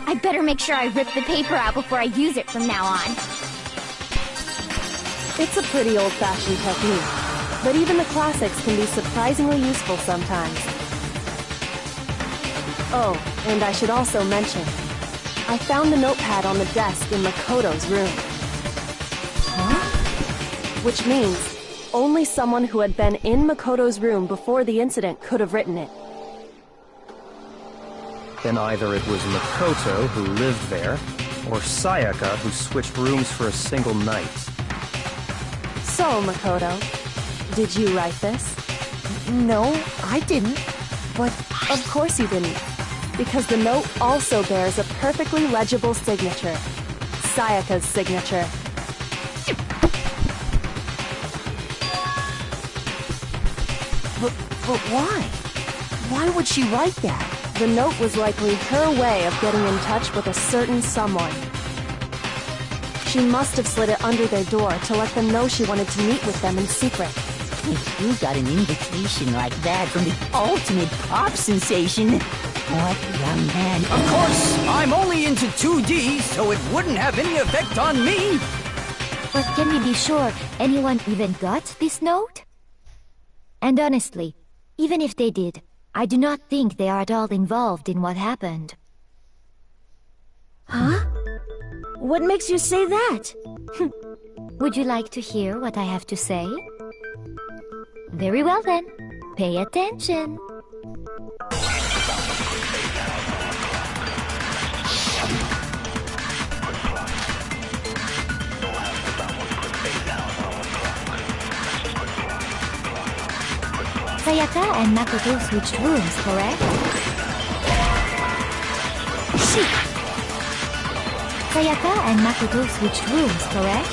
I better make sure I rip the paper out before I use it from now on. It's a pretty old-fashioned technique, but even the classics can be surprisingly useful sometimes. Oh, and I should also mention, I found a notepad on the desk in Makoto's room. Huh? Which means, only someone who had been in Makoto's room before the incident could have written it. Then either it was Makoto who lived there, or Sayaka who switched rooms for a single night. So, Makoto, did you write this? No, I didn't, but... Of course you didn't, because the note also bears a perfectly legible signature. Sayaka's signature. But why? Why would she write that? The note was likely her way of getting in touch with a certain someone. She must have slid it under their door to let them know she wanted to meet with them in secret. If you got an invitation like that from the ultimate pop sensation, what young man? Of course, I'm only into 2D, so it wouldn't have any effect on me. But can we be sure anyone even got this note? And honestly, even if they did, I do not think they are at all involved in what happened. Huh? What makes you say that? Would you like to hear what I have to say? Very well then. Pay attention. Sayaka and Makoto switched rooms, correct? Sayaka and Makoto switched rooms, correct?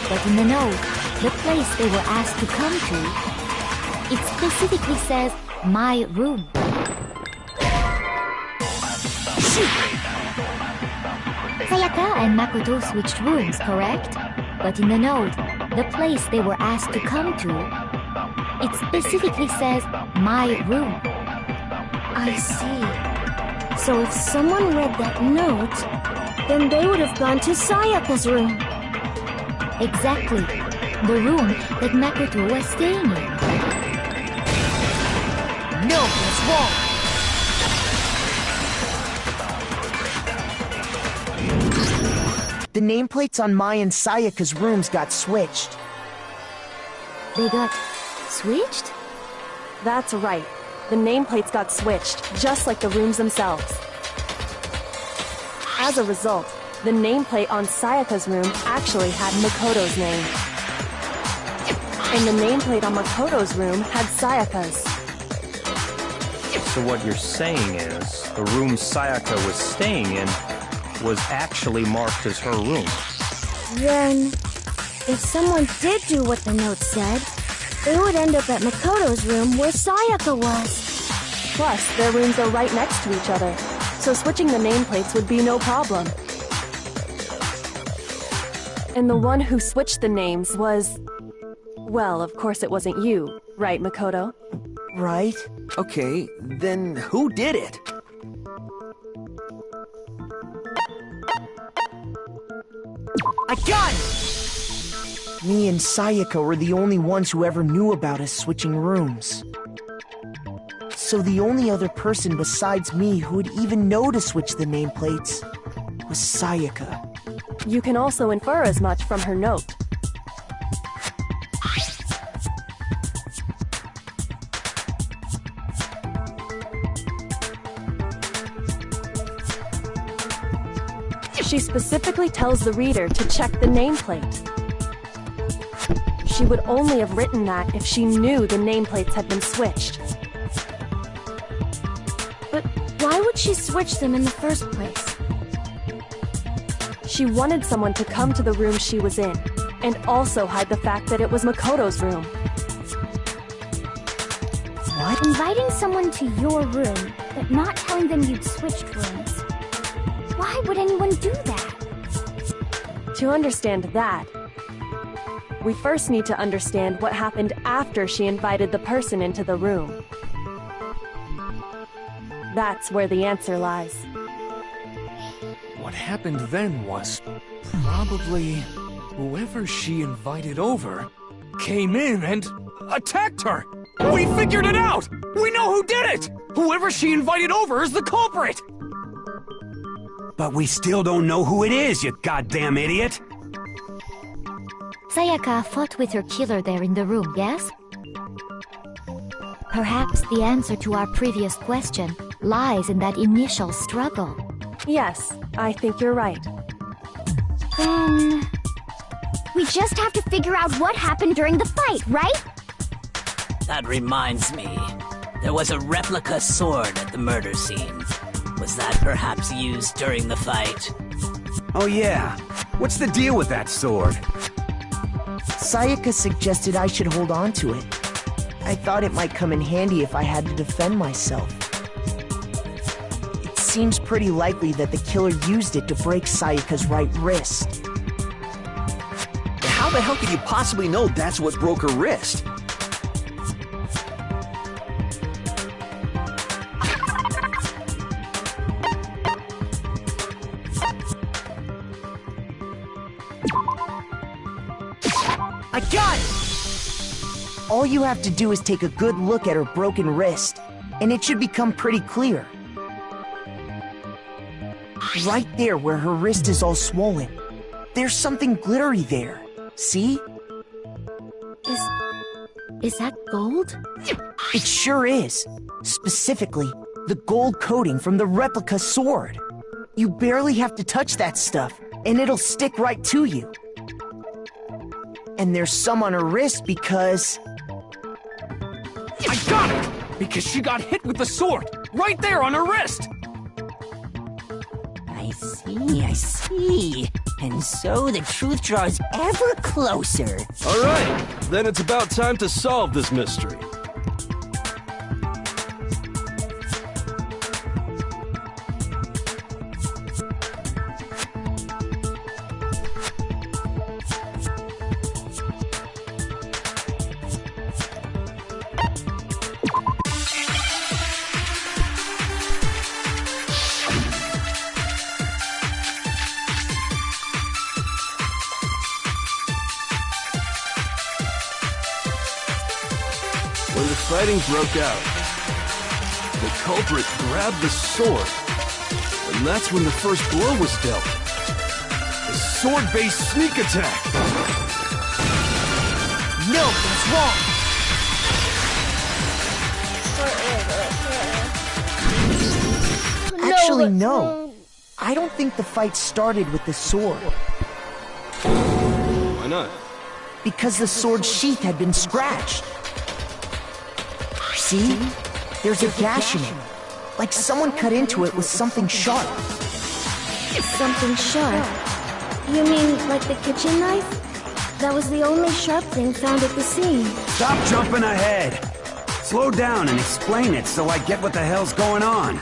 But in the note, the place they were asked to come to, it specifically says, my room. Sayaka and Makoto switched rooms, correct? But in the note, the place they were asked to come to, it specifically says, my room. I see. So if someone read that note, then they would have gone to Sayaka's room. Exactly. The room that Makoto was staying in. No, that's wrong. The nameplates on Mai and Sayaka's rooms got switched. They got switched? That's right. The nameplates got switched, just like the rooms themselves. As a result, the nameplate on Sayaka's room actually had Makoto's name. And the nameplate on Makoto's room had Sayaka's. So what you're saying is, the room Sayaka was staying in was actually marked as her room. Then, if someone did do what the note said, they would end up at Makoto's room where Sayaka was. Plus, their rooms are right next to each other, so switching the nameplates would be no problem. And the one who switched the names was... Well, of course it wasn't you, right, Makoto? Right? Okay, then who did it? I got it! Me and Sayaka were the only ones who ever knew about us switching rooms. So the only other person besides me who would even know to switch the nameplates was Sayaka. You can also infer as much from her note. She specifically tells the reader to check the nameplate. She would only have written that if she knew the nameplates had been switched. But why would she switch them in the first place? She wanted someone to come to the room she was in, and also hide the fact that it was Makoto's room. What? Inviting someone to your room, but not telling them you'd switched rooms. Why would anyone do that? To understand that, we first need to understand what happened after she invited the person into the room. That's where the answer lies. What happened then was probably whoever she invited over came in and attacked her. We figured it out! We know who did it! Whoever she invited over is the culprit! But we still don't know who it is, you goddamn idiot! Sayaka fought with her killer there in the room, yes? Perhaps the answer to our previous question lies in that initial struggle. Yes, I think you're right. Then... we just have to figure out what happened during the fight, right? That reminds me. There was a replica sword at the murder scene. Was that perhaps used during the fight? Oh yeah. What's the deal with that sword? Sayaka suggested I should hold on to it. I thought it might come in handy if I had to defend myself. It seems pretty likely that the killer used it to break Sayaka's right wrist. How the hell could you possibly know that's what broke her wrist? I got it! All you have to do is take a good look at her broken wrist, and it should become pretty clear. Right there where her wrist is all swollen, there's something glittery there. See? Is that gold? It sure is. Specifically, the gold coating from the replica sword. You barely have to touch that stuff, and it'll stick right to you. And there's some on her wrist because... I got it! Because she got hit with the sword! Right there on her wrist! I see. And so the truth draws ever closer. Alright, then it's about time to solve this mystery. fighting broke out. The culprit grabbed the sword, and that's when the first blow was dealt. A sword-based sneak attack! No, that's wrong! Actually, no. I don't think the fight started with the sword. Why not? Because the sword sheath had been scratched. See? There's a gash in it. Like someone cut into it with something sharp. Something sharp? You mean like the kitchen knife? That was the only sharp thing found at the scene. Stop jumping ahead! Slow down and explain it so I get what the hell's going on.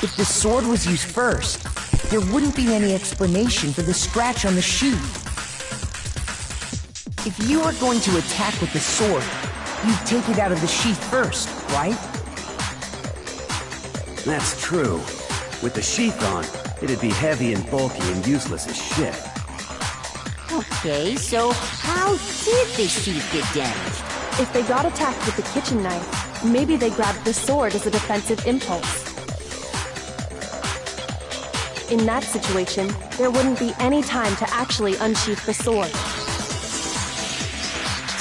If the sword was used first, there wouldn't be any explanation for the scratch on the sheath. If you were going to attack with the sword, you'd take it out of the sheath first, right? That's true. With the sheath on, it'd be heavy and bulky and useless as shit. Okay, so how did the sheath get damaged? If they got attacked with the kitchen knife, maybe they grabbed the sword as a defensive impulse. In that situation, there wouldn't be any time to actually unsheath the sword.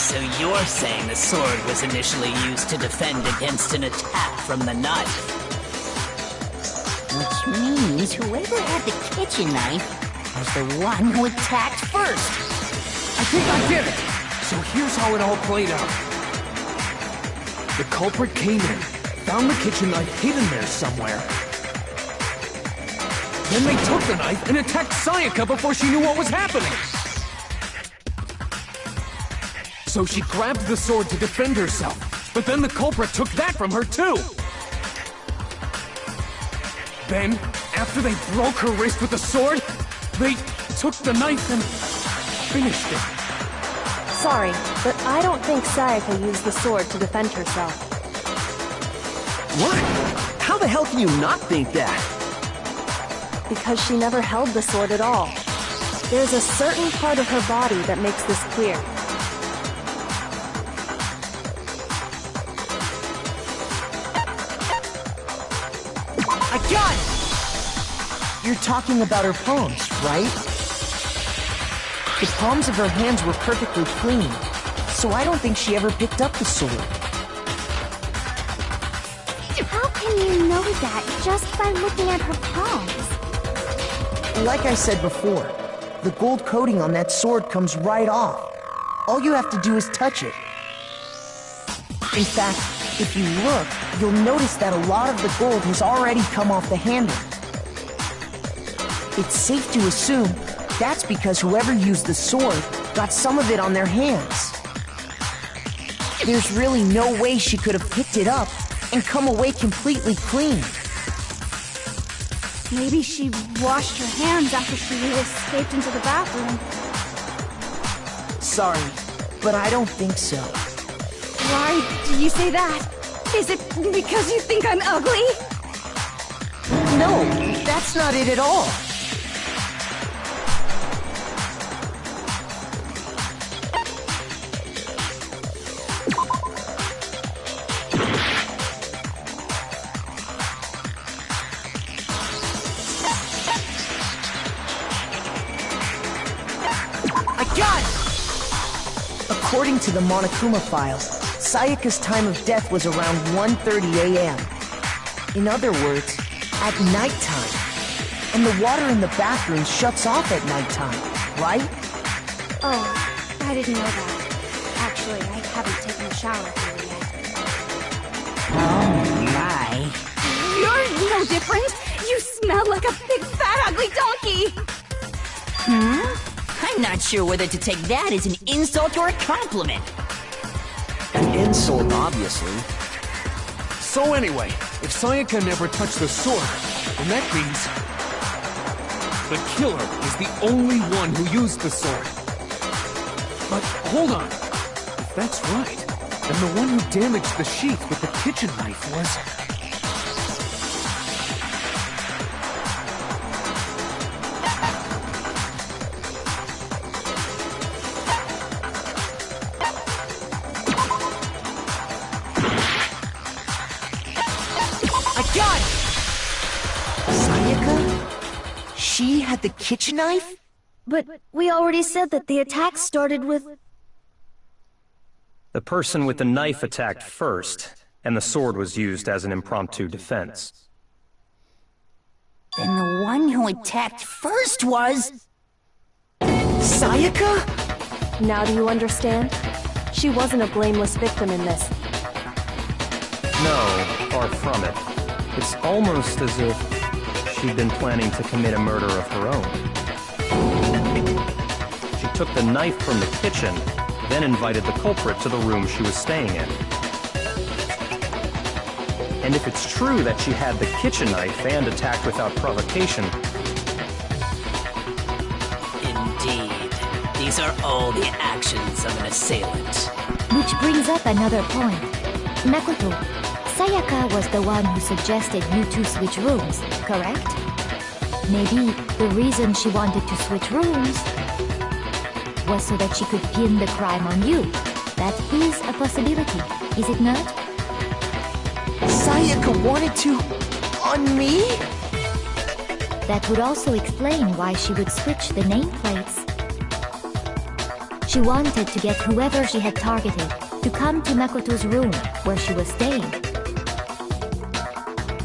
So you're saying the sword was initially used to defend against an attack from the knife? Which means whoever had the kitchen knife was the one who attacked first. I think I get it! So here's how it all played out. The culprit came in, found the kitchen knife hidden there somewhere. Then they took the knife and attacked Sayaka before she knew what was happening. So she grabbed the sword to defend herself, but then the culprit took that from her too. Then, after they broke her wrist with the sword, they took the knife and finished it. Sorry, but I don't think Sayaka used the sword to defend herself. What? How the hell can you not think that? Because she never held the sword at all. There's a certain part of her body that makes this clear. I got it! You're talking about her palms, right? The palms of her hands were perfectly clean, so I don't think she ever picked up the sword. How can you know that just by looking at her palms? Like I said before, the gold coating on that sword comes right off. All you have to do is touch it. In fact, if you look, you'll notice that a lot of the gold has already come off the handle. It's safe to assume that's because whoever used the sword got some of it on their hands. There's really no way she could have picked it up and come away completely clean. Maybe she washed her hands after she escaped into the bathroom. Sorry, but I don't think so. Why do you say that? Is it because you think I'm ugly? No, that's not it at all. According to the Monokuma files, Sayaka's time of death was around 1:30 a.m. In other words, at nighttime. And the water in the bathroom shuts off at nighttime, right? Oh, I didn't know that. Actually, I haven't taken a shower here yet. Oh my. You're no different! You smell like a big fat ugly donkey! I'm not sure whether to take that as an insult or a compliment. An insult, obviously. So anyway, if Sayaka never touched the sword, then that means the killer is the only one who used the sword. But hold on. If that's right, then the one who damaged the sheath with the kitchen knife was... she had the kitchen knife? But we already said that the attack started with... The person with the knife attacked first, and the sword was used as an impromptu defense. Then the one who attacked first was... Sayaka? Now do you understand? She wasn't a blameless victim in this. No, far from it. It's almost as if she'd been planning to commit a murder of her own. She took the knife from the kitchen, then invited the culprit to the room she was staying in. And if it's true that she had the kitchen knife and attacked without provocation... Indeed. These are all the actions of an assailant. Which brings up another point. Makoto, Sayaka was the one who suggested you two switch rooms, correct? Maybe the reason she wanted to switch rooms was so that she could pin the crime on you. That is a possibility, is it not? Sayaka wanted to... on me? That would also explain why she would switch the nameplates. She wanted to get whoever she had targeted to come to Makoto's room where she was staying.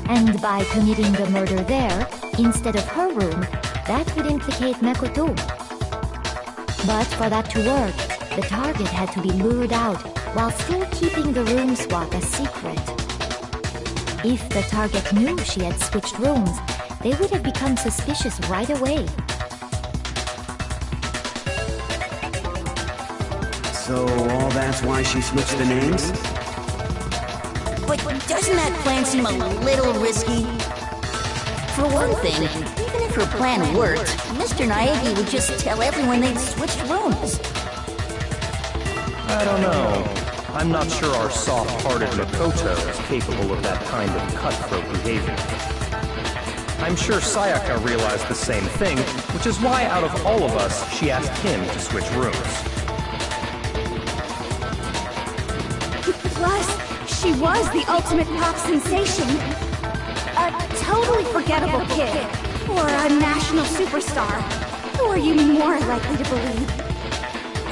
And by committing the murder there, instead of her room, that would implicate Makoto. But for that to work, the target had to be lured out while still keeping the room swap a secret. If the target knew she had switched rooms, they would have become suspicious right away. So all that's why she switched the names? But doesn't that plan seem a little risky? For one thing, even if her plan worked, Mr. Naegi would just tell everyone they'd switched rooms. I don't know. I'm not sure our soft-hearted Makoto is capable of that kind of cutthroat behavior. I'm sure Sayaka realized the same thing, which is why out of all of us, she asked him to switch rooms. Plus, she was the ultimate pop sensation. A totally forgettable kid. Or a national superstar. Who are you more likely to believe?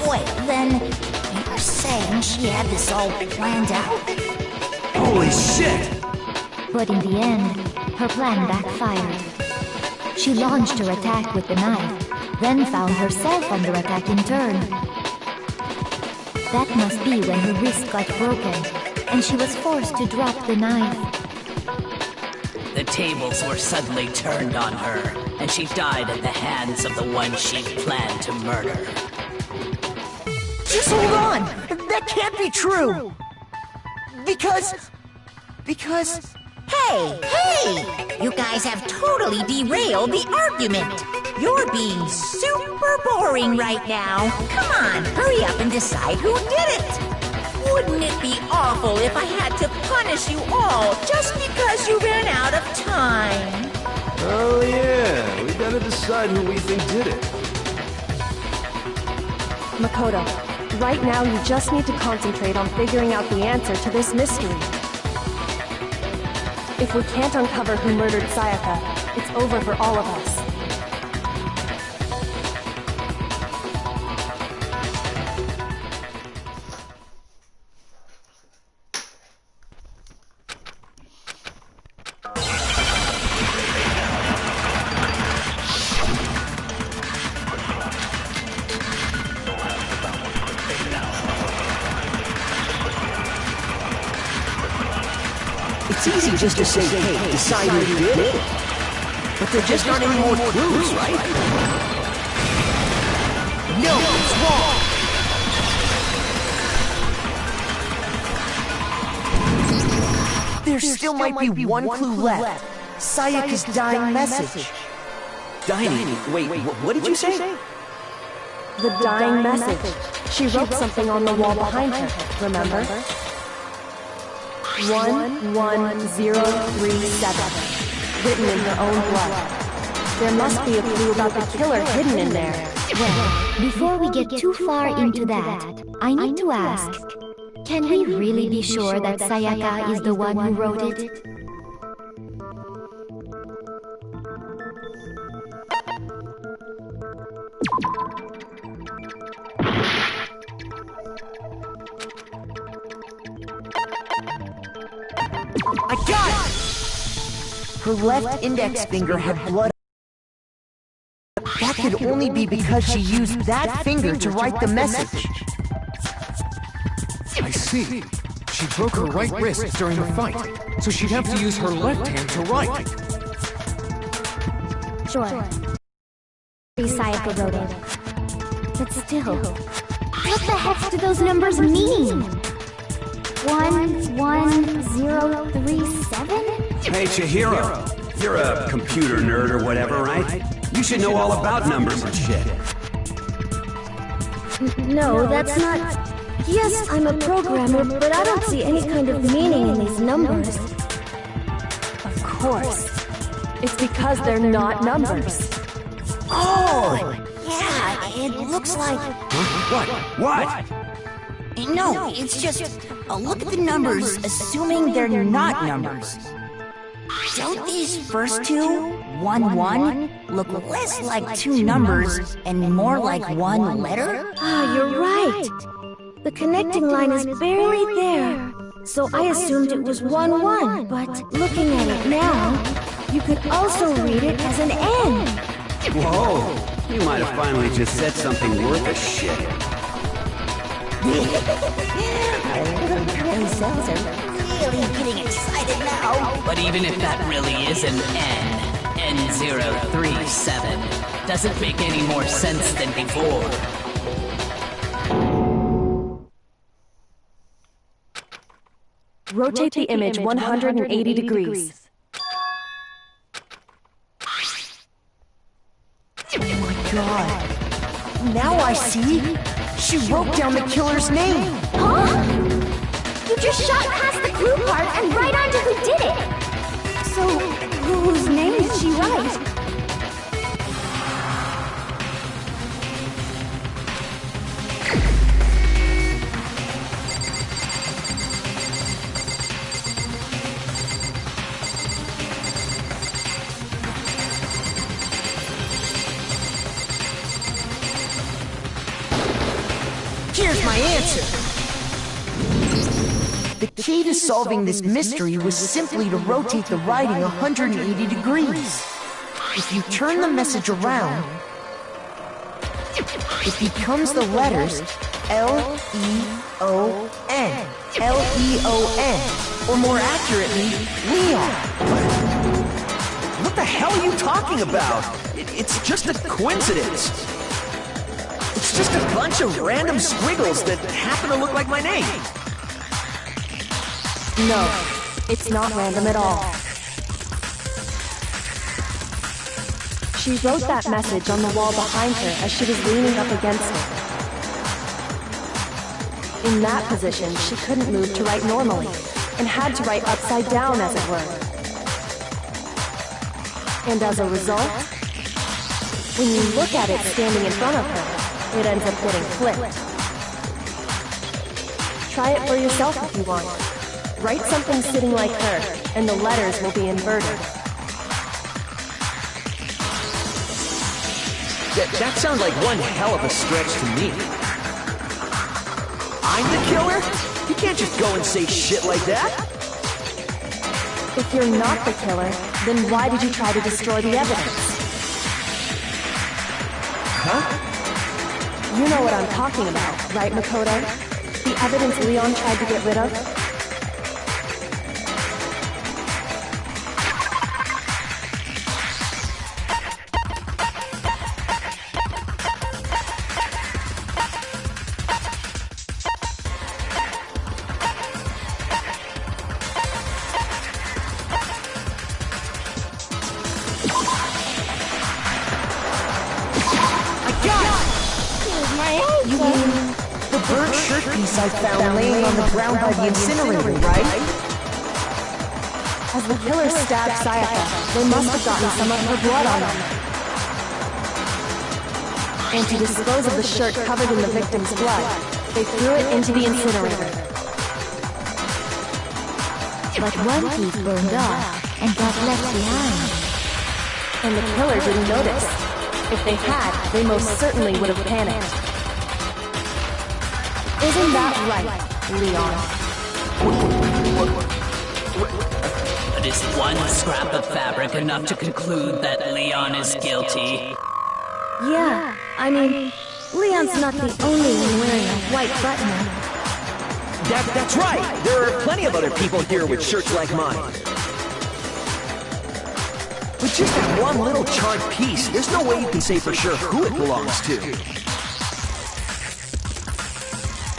Wait, then you're saying she had this all planned out? Holy shit! But in the end, her plan backfired. She launched her attack with the knife, then found herself under attack in turn. That must be when her wrist got broken, and she was forced to drop the knife. The tables were suddenly turned on her, and she died at the hands of the one she planned to murder. Just hold on! That can't be true! Because... Hey! You guys have totally derailed the argument! You're being super boring right now. Come on, hurry up and decide who did it! Wouldn't it be awful if I had to punish you all just because you ran out of time? Oh yeah, we gotta decide who we think did it. Makoto, right now you just need to concentrate on figuring out the answer to this mystery. If we can't uncover who murdered Sayaka, it's over for all of us. It's easy just to say, hey, decide who did it. But there just aren't any more clues, right? No, it's wrong! There still might be one clue left. Sayaka's dying message. Dying? Wait, what did you say? The dying message. She wrote something on the wall behind her, remember? 11037. Written in her own blood. There must be a clue about the killer hidden in there. Well, before we get too far into that, I need to ask, can we really be sure that Sayaka is the one who wrote it? Her left index finger had blood. That could only be because she used that finger to write the message. I see. She broke her right wrist during the fight, so she'd have to use her left hand to write. Sure. Sayaka wrote it. But still, what the heck do those numbers mean? 11037? Hey, Chihiro. You're a computer nerd or whatever, right? You should know all about numbers and shit. No, that's not... Yes, I'm a programmer, but I don't see any kind of meaning in these numbers. Of course. It's because they're not numbers. Oh! Yeah, it looks like... What? What? No, it's just... look at the numbers, assuming they're not numbers. Don't these first two, 1, 1, look less like two numbers and more like one letter? Ah, you're right. The connecting line is barely there. So I assumed it was 1, 1. But looking at it now, you could also read it as an N. Whoa! You might have finally just said something worth a shit. Our little girly cells are really getting excited now. But even if that really is an N037, doesn't make any more sense than before. Rotate the image 180 degrees. Oh my god. Now I see. She wrote down the killer's name. Huh? You just shot past the clue part and right onto who did it! So, whose name did she write? Here's my answer. The key to solving this mystery was simply to rotate the writing 180 degrees. If you turn the message around, it becomes the letters L-E-O-N. L-E-O-N. Or more accurately, Leon. What the hell are you talking about? It's just a coincidence. It's just a bunch of random squiggles that happen to look like my name. No, it's not random at all. She wrote that message on the wall behind her as she was leaning up against it. In that position, she couldn't move to write normally, and had to write upside down, as it were. And as a result, when you look at it standing in front of her, it ends up getting flipped. Try it for yourself if you want. Write something sitting like her, and the letters will be inverted. That sounds like one hell of a stretch to me. I'm the killer? You can't just go and say shit like that. If you're not the killer, then why did you try to destroy the evidence? Huh? You know what I'm talking about, right, Makoto? The evidence Leon tried to get rid of? You mean the burnt shirt piece I found laying on the ground by the incinerator, right? As the killer stabbed Sayaka, they must have gotten some of her blood on them. And to dispose of the shirt covered in the victim's blood, they threw it into the incinerator. But one piece burned off and got left behind. And the killer didn't notice. If they had, they most certainly would have panicked. Isn't that right, Leon? But is one scrap of fabric enough to conclude that Leon is guilty? Yeah, I mean, Leon's not the only one wearing a white button. That's right! There are plenty of other people here with shirts like mine. With just that one little charred piece, there's no way you can say for sure who it belongs to.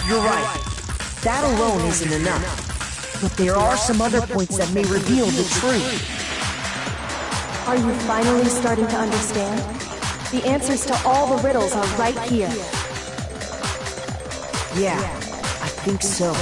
You're right. That alone isn't enough. But there are some other points that may reveal the truth. Are you finally starting to understand? The answers to all the riddles are right here. Yeah, I think so.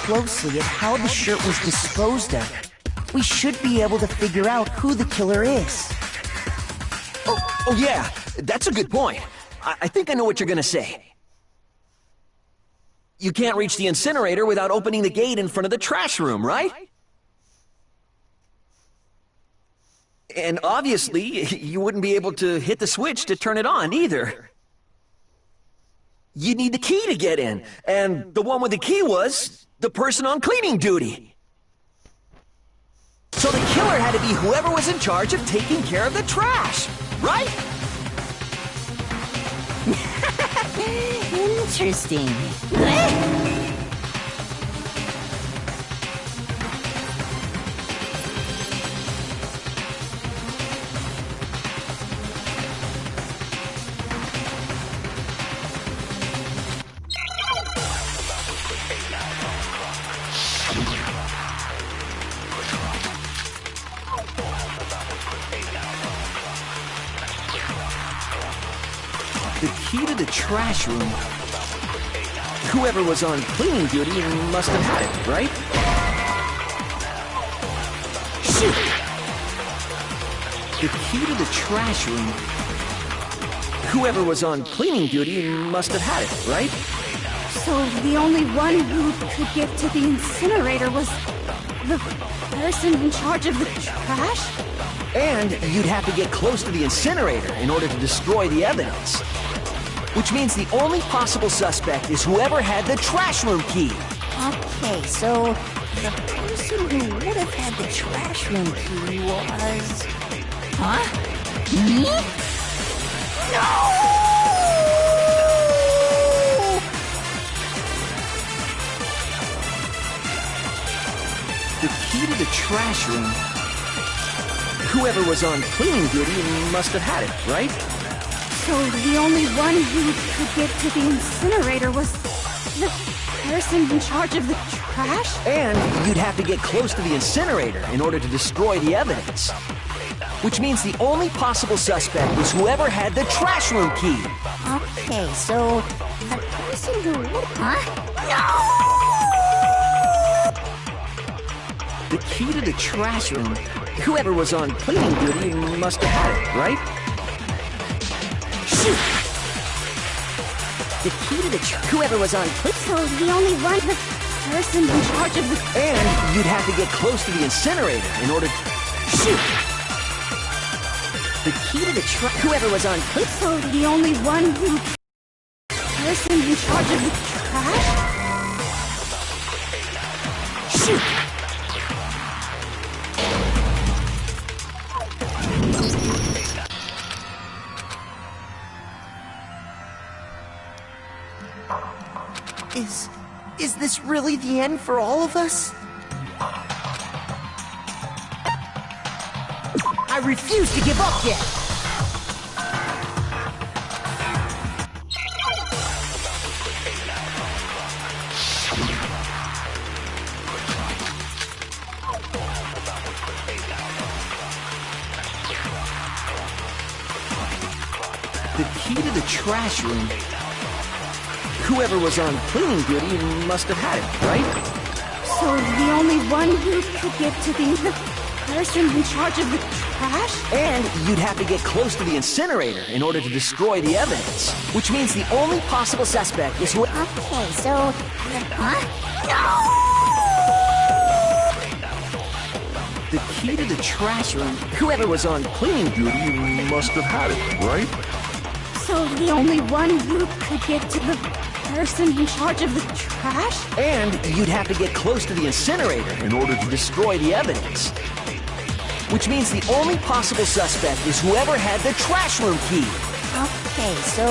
Closely at how the shirt was disposed of, we should be able to figure out who the killer is. Oh yeah, that's a good point. I think I know what you're gonna say. You can't reach the incinerator without opening the gate in front of the trash room, right? And obviously, you wouldn't be able to hit the switch to turn it on either. You need the key to get in, and the one with the key was the person on cleaning duty. So the killer had to be whoever was in charge of taking care of the trash, right? Interesting. The key to the trash room. Whoever was on cleaning duty must have had it, right? Shoot! The key to the trash room. Whoever was on cleaning duty must have had it, right? So the only one who could get to the incinerator was the person in charge of the trash? And you'd have to get close to the incinerator in order to destroy the evidence. Which means the only possible suspect is whoever had the trash room key. Okay, so the person who would have had the trash room key was... Huh? Me? No! The key to the trash room. Whoever was on cleaning duty must have had it, right? So the only one who could get to the incinerator was the person in charge of the trash? And you'd have to get close to the incinerator in order to destroy the evidence. Which means the only possible suspect is whoever had the trash room key. Okay, so the person who would... Huh? No! The key to the trash room. Whoever was on cleaning duty must have had it, right? Shoot! The key to the whoever was on So the only one, the person in charge of the... And you'd have to get close to the incinerator in order to... Shoot! The key to the whoever was on... So the only one who... person in charge of the trash? Shoot! Is this really the end for all of us? I refuse to give up yet! The key to the trash room. Whoever was on cleaning duty must have had it, right? So the only one who could get to the person in charge of the trash? And you'd have to get close to the incinerator in order to destroy the evidence. Which means the only possible suspect is who... Okay, so... The key to the trash room. Whoever was on cleaning duty must have had it, right? So the only one who could get to the person in charge of the trash? And you'd have to get close to the incinerator in order to destroy the evidence. Which means the only possible suspect is whoever had the trash room key. Okay, so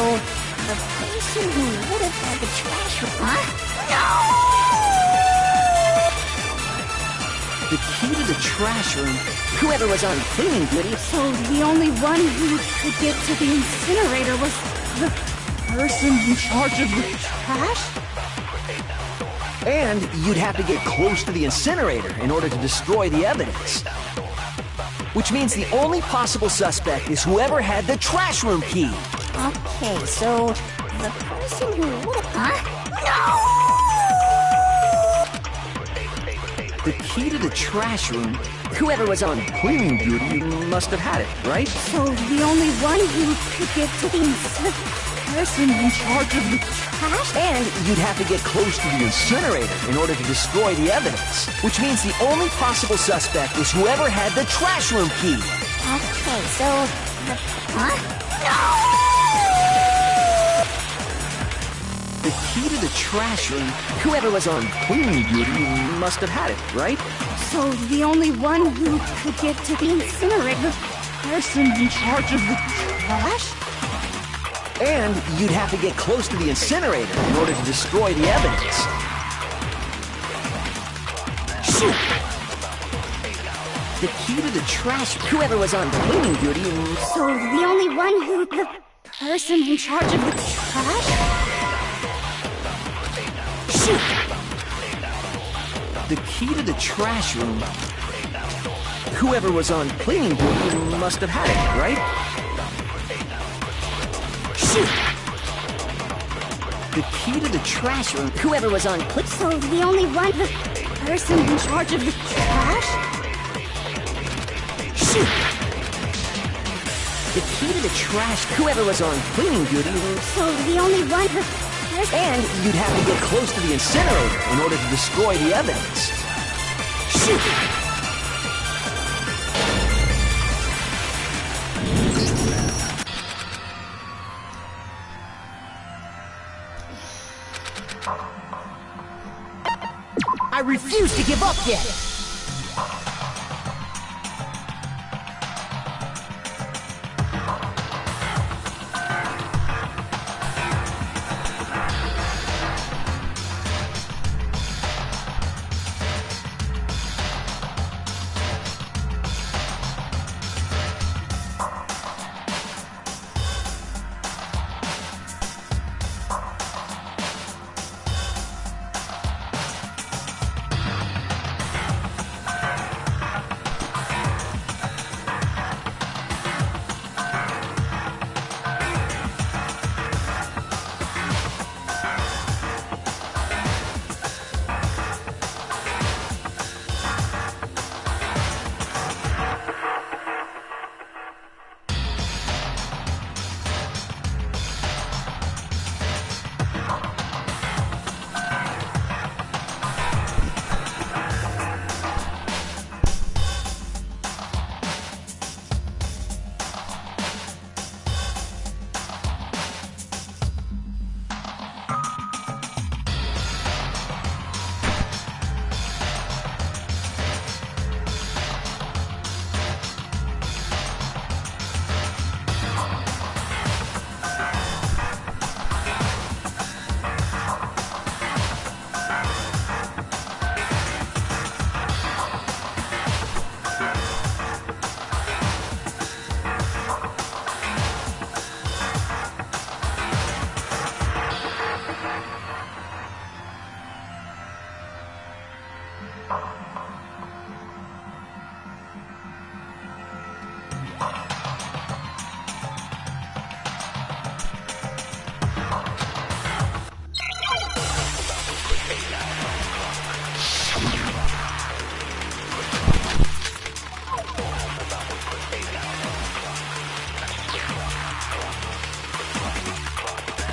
the person who would have had the trash room... The key to the trash room. Whoever was on cleaning duty. So the only one who could get to the incinerator was the person in charge of the trash? And you'd have to get close to the incinerator in order to destroy the evidence. Which means the only possible suspect is whoever had the trash room key. Okay, so the person who would have... The key to the trash room. Whoever was on cleaning duty must have had it, right? So the only one who could get to the person in charge of the trash? And you'd have to get close to the incinerator in order to destroy the evidence. Which means the only possible suspect is whoever had the trash room key. Okay, so... The key to the trash room. Whoever was on cleaning duty must have had it, right? So the only one who could get to the incinerator, the person in charge of the trash? And you'd have to get close to the incinerator in order to destroy the evidence. Shoot! The key to the trash. Whoever was on cleaning duty. So the only one who... the person in charge of the trash? Shoot! The key to the trash room. Whoever was on cleaning duty must have had it, right? Shoot! The key to the trash room. Whoever was on So the only one... the person in charge of the trash? Shoot! The key to the trash. Whoever was on cleaning duty. So the only one... And you'd have to get close to the incinerator in order to destroy the evidence. Shoot! I refuse to give up yet!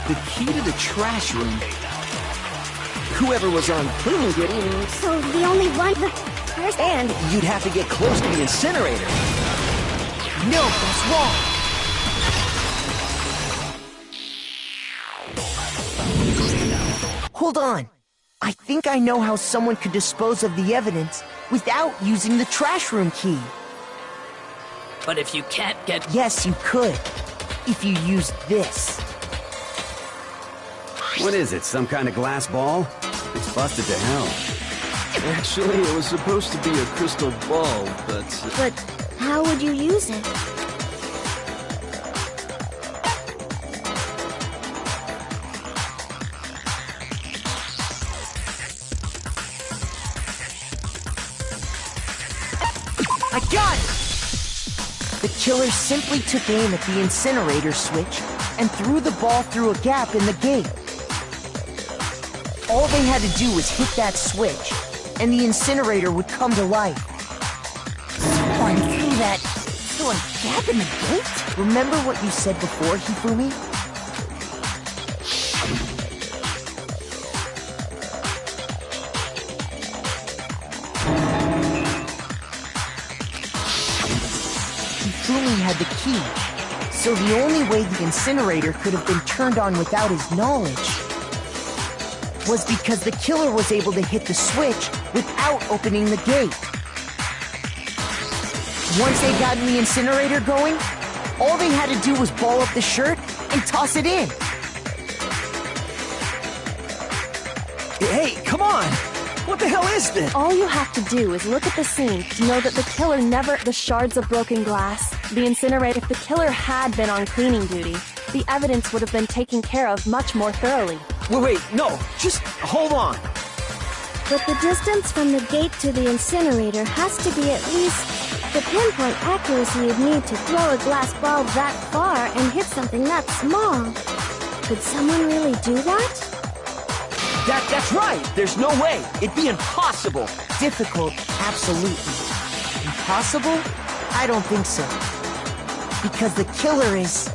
The key to the trash room. Whoever was on cleaning duty. So the only one... And you'd have to get close to the incinerator. No, that's wrong. Hold on. I think I know how someone could dispose of the evidence without using the trash room key. But if you can't get... Yes, you could. If you used this. What is it, some kind of glass ball? It's busted to hell. Actually, it was supposed to be a crystal ball, but... But how would you use it? I got it! The killer simply took aim at the incinerator switch and threw the ball through a gap in the gate. All they had to do was hit that switch, and the incinerator would come to life. Someone through a gap in the gate? Remember what you said before, Hifumi? Hifumi had the key, so the only way the incinerator could have been turned on without his knowledge was because the killer was able to hit the switch without opening the gate. Once they got the incinerator going, all they had to do was ball up the shirt and toss it in. Hey, come on! What the hell is this? All you have to do is look at the scene to know that the killer never... The shards of broken glass, the incinerator... If the killer had been on cleaning duty, the evidence would have been taken care of much more thoroughly. Wait, no, just hold on. But the distance from the gate to the incinerator has to be at least the pinpoint accuracy you'd need to throw a glass ball that far and hit something that small. Could someone really do that? That's right! There's no way! It'd be impossible! Difficult, absolutely. Impossible? I don't think so. Because the killer is...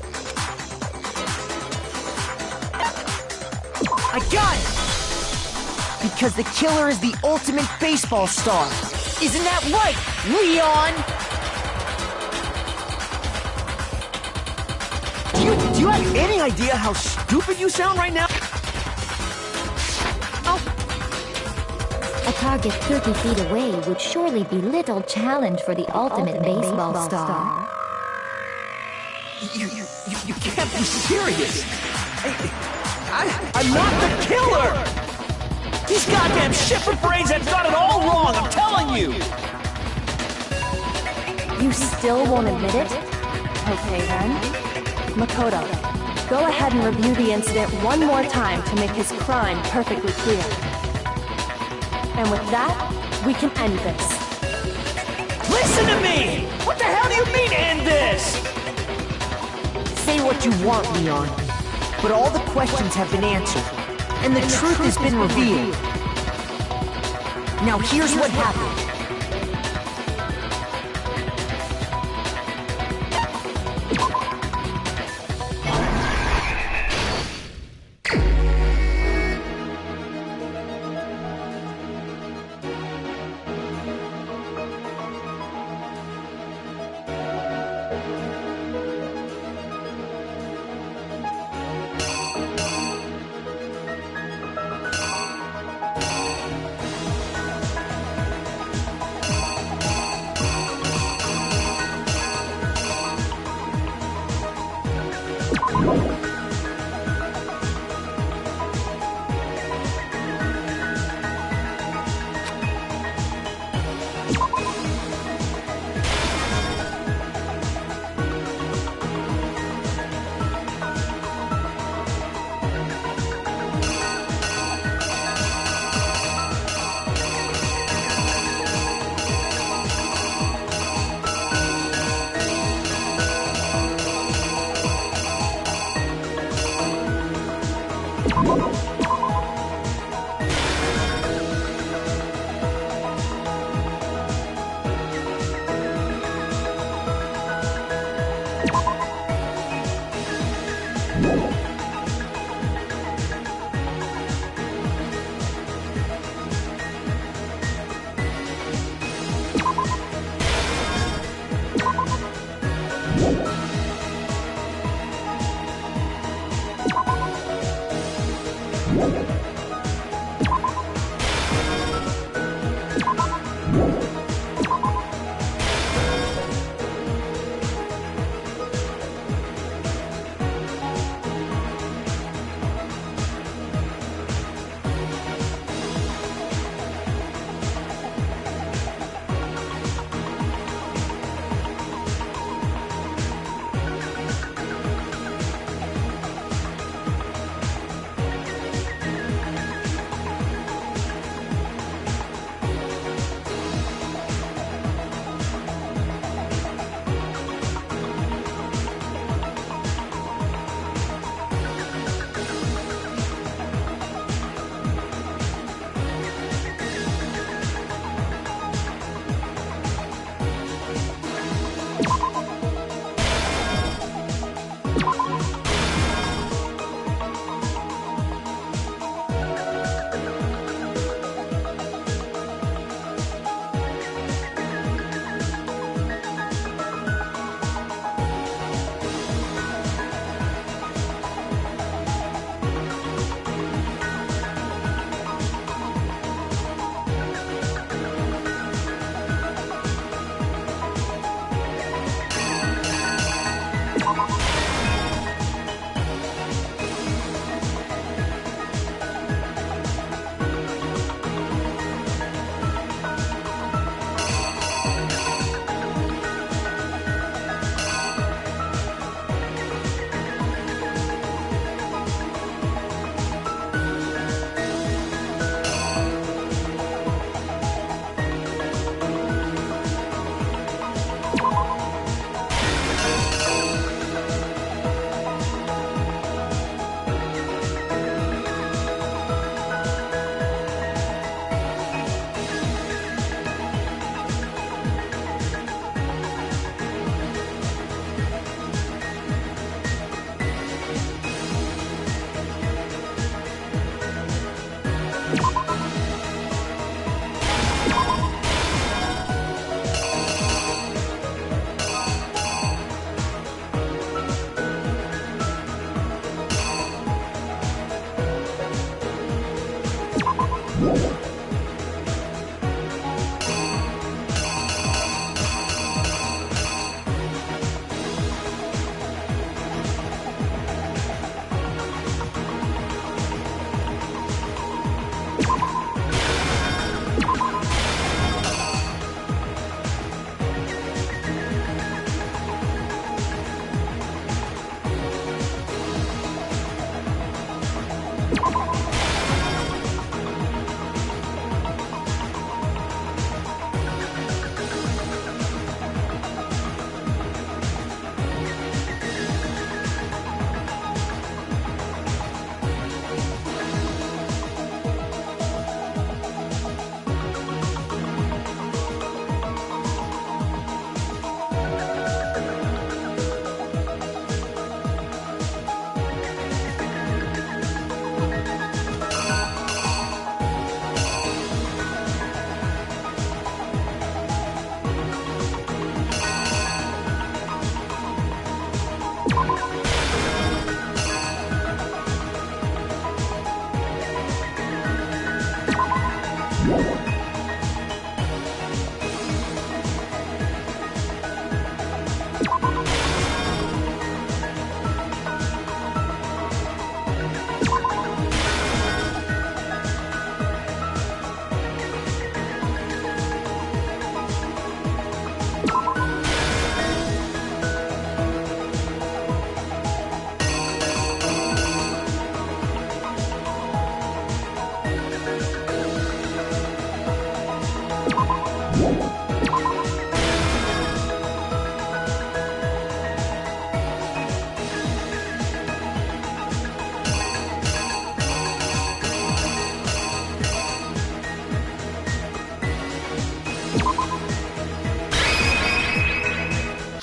I got it! Because the killer is the ultimate baseball star. Isn't that right, Leon? Do you have any idea how stupid you sound right now? A target 30 feet away would surely be little challenge for the ultimate baseball star. You can't be serious! I'm not the killer! These goddamn shipper brains have got it all wrong, I'm telling you! You still won't admit it? Okay then. Makoto, go ahead and review the incident one more time to make his crime perfectly clear. And with that, we can end this. Listen to me! What the hell do you mean, end this? Say what you want, Leon. But all the questions have been answered, and the truth has been revealed. Now here's what happened.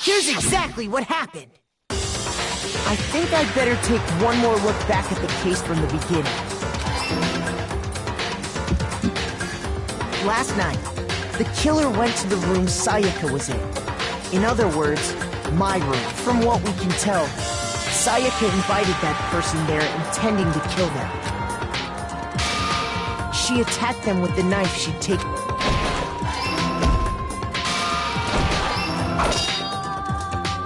Here's exactly what happened. I think I'd better take one more look back at the case from the beginning. Last night, the killer went to the room Sayaka was in. In other words, my room. From what we can tell, Sayaka invited that person there intending to kill them. She attacked them with the knife she'd taken.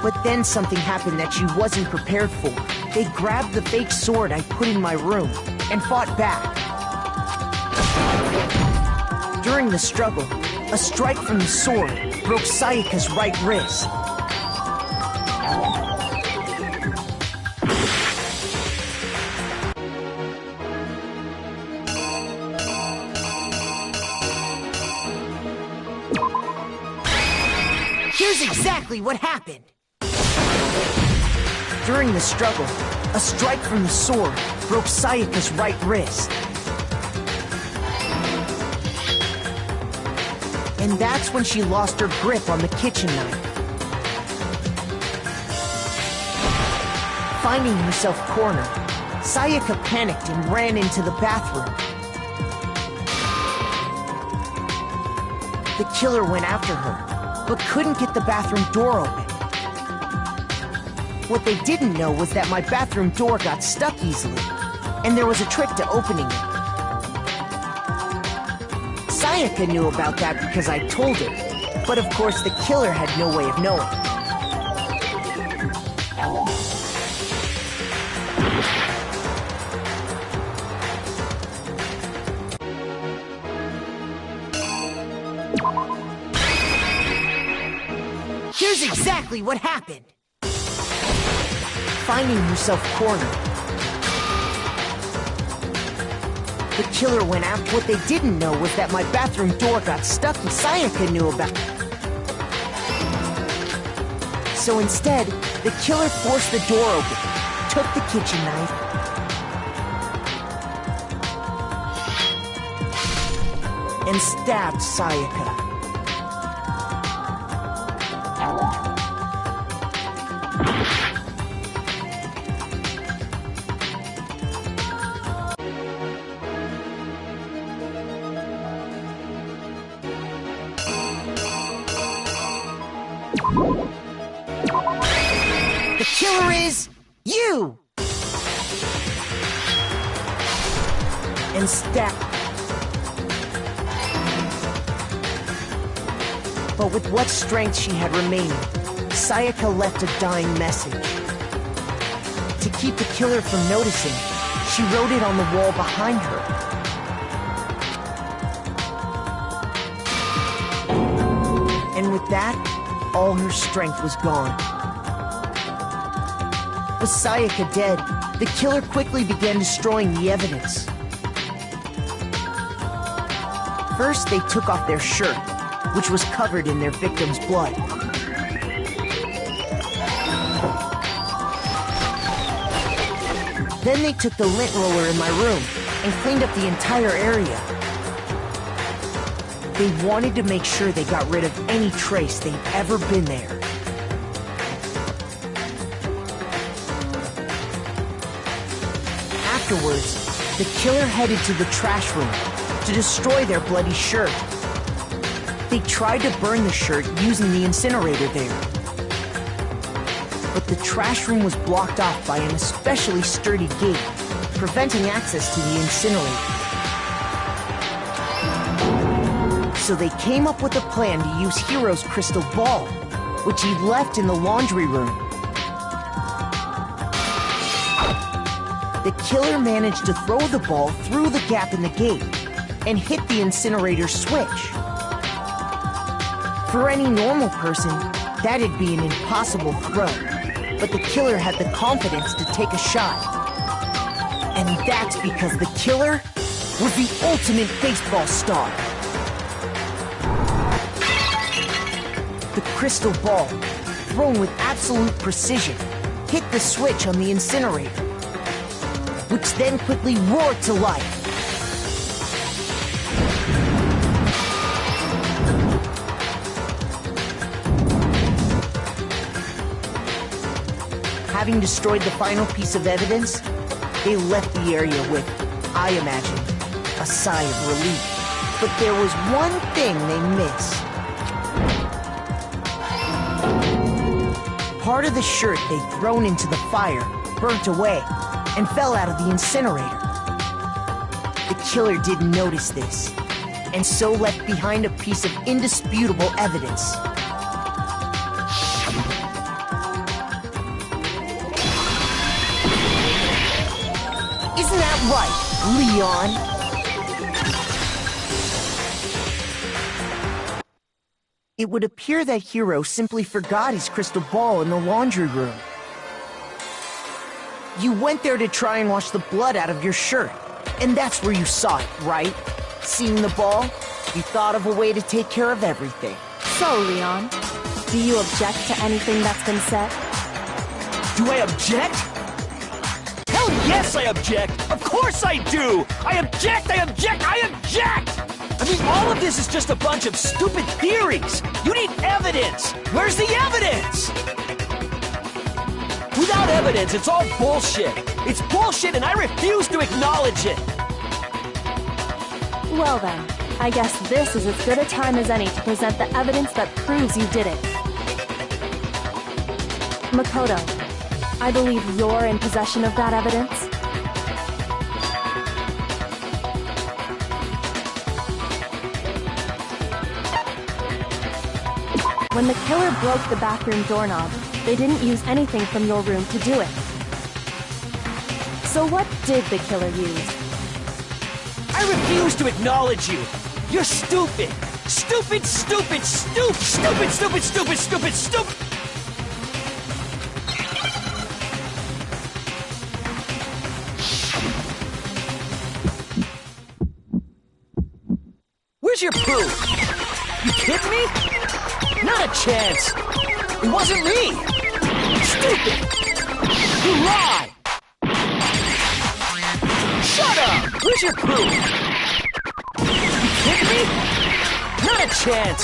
But then something happened that she wasn't prepared for. They grabbed the fake sword I put in my room and fought back. During the struggle, a strike from the sword broke Sayaka's right wrist. Here's exactly what happened. During the struggle, a strike from the sword broke Sayaka's right wrist. And that's when she lost her grip on the kitchen knife. Finding herself cornered, Sayaka panicked and ran into the bathroom. The killer went after her, but couldn't get the bathroom door open. What they didn't know was that my bathroom door got stuck easily, and there was a trick to opening it. Sayaka knew about that because I told her, but of course the killer had no way of knowing. Here's exactly what happened. Finding herself cornered, the killer went after. What they didn't know was that my bathroom door got stuck and Sayaka knew about it. So instead, the killer forced the door open, took the kitchen knife, and stabbed Sayaka. The killer is you! And stab. But with what strength she had remaining, Sayaka left a dying message. To keep the killer from noticing, she wrote it on the wall behind her. And with that, all her strength was gone. With Sayaka dead, the killer quickly began destroying the evidence. First, they took off their shirt, which was covered in their victim's blood. Then they took the lint roller in my room and cleaned up the entire area. They wanted to make sure they got rid of any trace they'd ever been there. Afterwards, the killer headed to the trash room to destroy their bloody shirt. They tried to burn the shirt using the incinerator there. But the trash room was blocked off by an especially sturdy gate, preventing access to the incinerator. So they came up with a plan to use Hiro's crystal ball, which he'd left in the laundry room. The killer managed to throw the ball through the gap in the gate and hit the incinerator switch. For any normal person, that'd be an impossible throw, but the killer had the confidence to take a shot. And that's because the killer was the ultimate baseball star. The crystal ball, thrown with absolute precision, hit the switch on the incinerator, which then quickly roared to life. Having destroyed the final piece of evidence, they left the area with, I imagine, a sigh of relief. But there was one thing they missed. Part of the shirt they'd thrown into the fire burnt away and fell out of the incinerator. The killer didn't notice this, and so left behind a piece of indisputable evidence. Isn't that right, Leon? It would appear that Hiro simply forgot his crystal ball in the laundry room. You went there to try and wash the blood out of your shirt, and that's where you saw it, right? Seeing the ball, you thought of a way to take care of everything. So, Leon, do you object to anything that's been said? Do I object? Hell yes, I object! Of course I do! I object! I object! I object! I mean, all of this is just a bunch of stupid theories! You need evidence! Where's the evidence? Without evidence, it's all bullshit! It's bullshit and I refuse to acknowledge it! Well then, I guess this is as good a time as any to present the evidence that proves you did it. Makoto, I believe you're in possession of that evidence. When the killer broke the bathroom doorknob, they didn't use anything from your room to do it. So what did the killer use? I refuse to acknowledge you! You're stupid! Stupid, stupid, stupid, stupid, stupid, stupid, stupid, stupid! Where's your proof? You kidding me? Not a chance! It wasn't me! Stupid! You lie! Shut up! Where's your proof? You kidding me? Not a chance!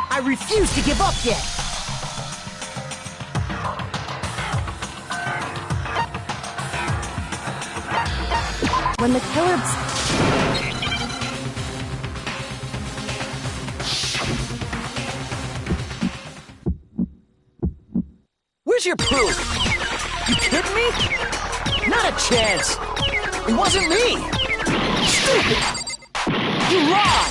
I refuse to give up yet! When the killer... Where's your proof? You kidding me? Not a chance! It wasn't me! Stupid! You lie!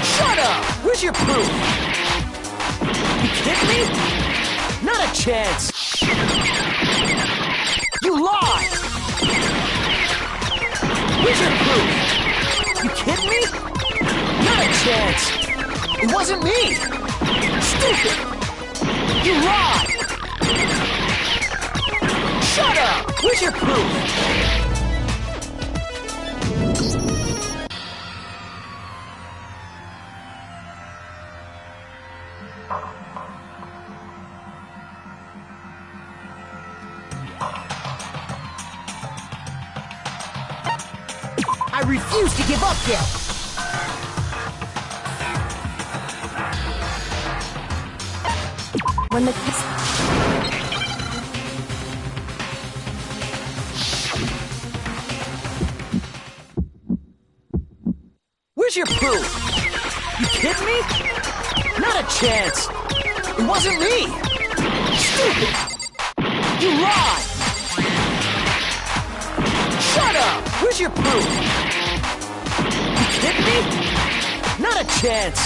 Shut up! Where's your proof? You kidding me? Not a chance! You lie! Where's your proof? You kidding me? Not a chance! It wasn't me! Stupid! You lie! Shut up! Where's your proof? I refuse to give up yet! When the Where's your proof? You kidding me? Not a chance! It wasn't me! Stupid! You lie! Shut up! Where's your proof? You kidding me? Not a chance!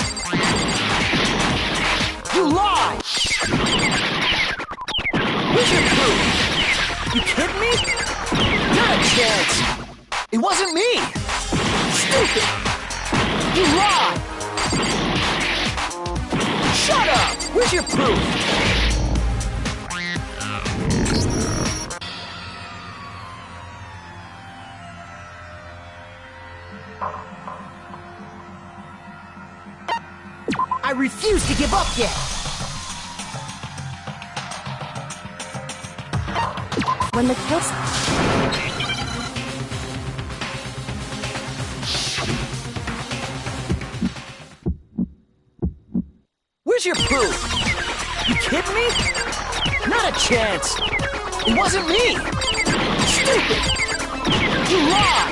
You lie! Where's your proof? You kidding me? Not a chance! It wasn't me! Stupid! You lie! Shut up! Where's your proof? I refuse to give up yet! When the kills... Where's your proof? You kidding me? Not a chance! It wasn't me! Stupid! You lie!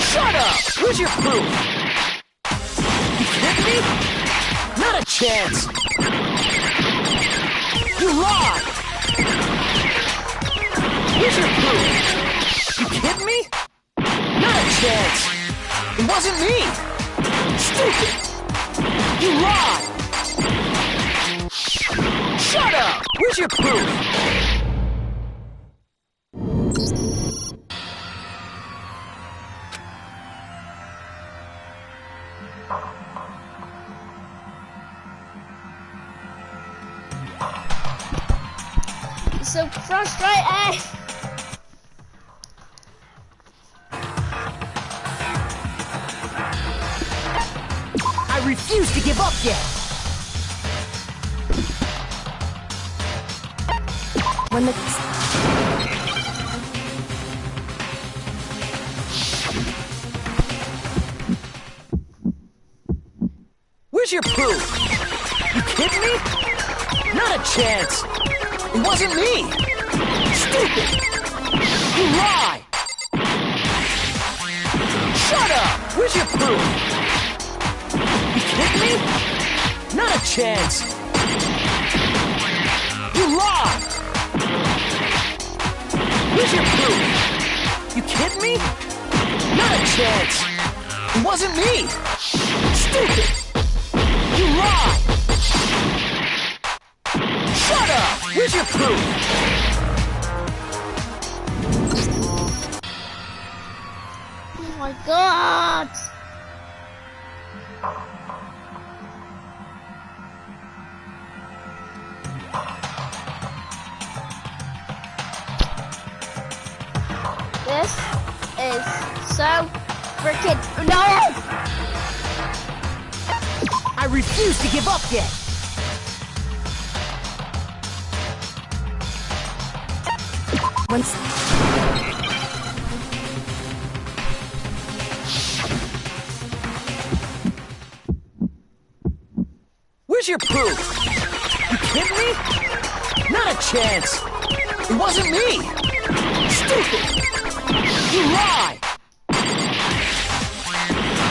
Shut up! Where's your proof? You kidding me? Not a chance! You lie! Where's your proof? You kidding me? Not a chance! It wasn't me! Stupid! You lie! Shut up! Where's your proof? So frustrating! I refuse to give up yet! When the... Where's your proof? You kidding me? Not a chance! It wasn't me! Stupid! You lie! Shut up! Where's your proof? You kidding me? Not a chance! You lie! Where's your proof? You kidding me? Not a chance! It wasn't me! Stupid! You lie! Shut up! Where's your proof? Oh my god! This is so freaking annoying! I refuse to give up yet! Once... Where's your proof? You kidding me? Not a chance! It wasn't me! Stupid! You lie!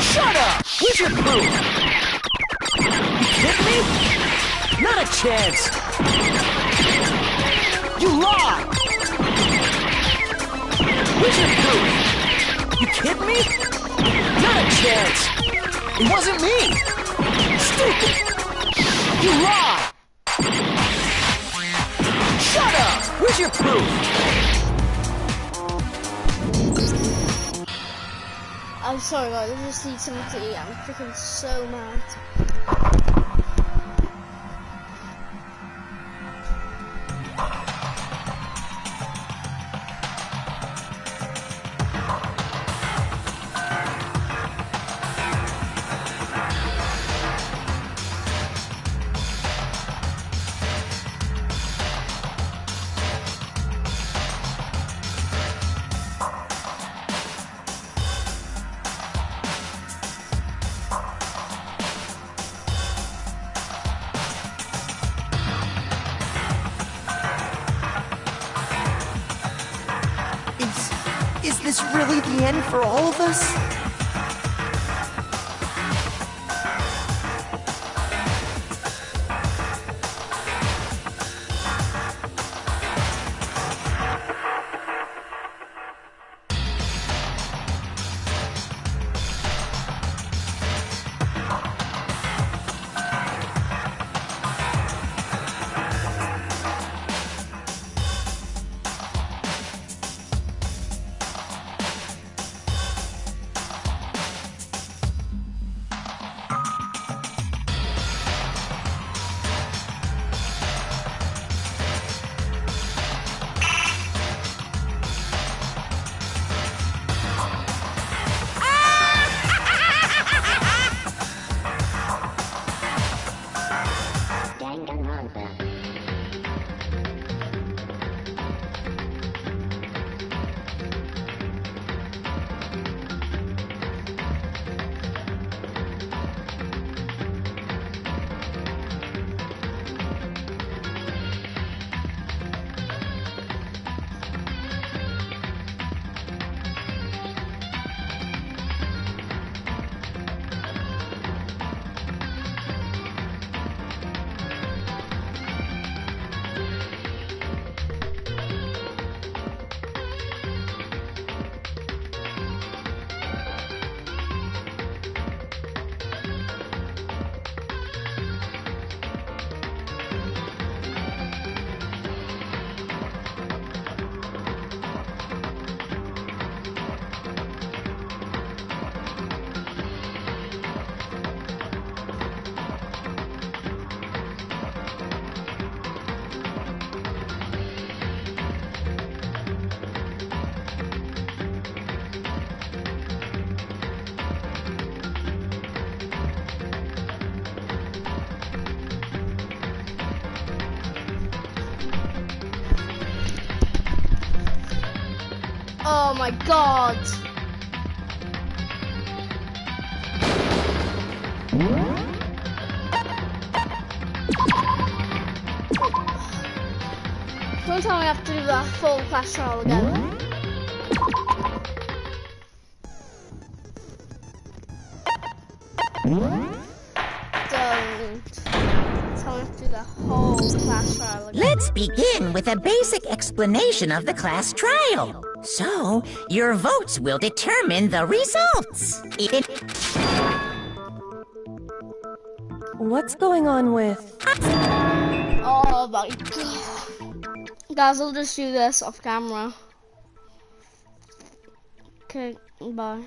Shut up! Where's your proof? You kidding me? Not a chance! You lie! Where's your proof? You kidding me? Not a chance! It wasn't me! Stupid! You lie! move! I'm sorry guys, I just need something to eat. I'm freaking so mad. Is this really the end for all of us? Danganronpa. Oh my god! Don't tell me I have to do that full class trial again. Don't tell me I have to do the whole class trial again. Let's begin with a basic explanation of the class trial. So, your votes will determine the results. What's going on with... Oh my god. Guys, I'll just do this off camera. Okay, bye.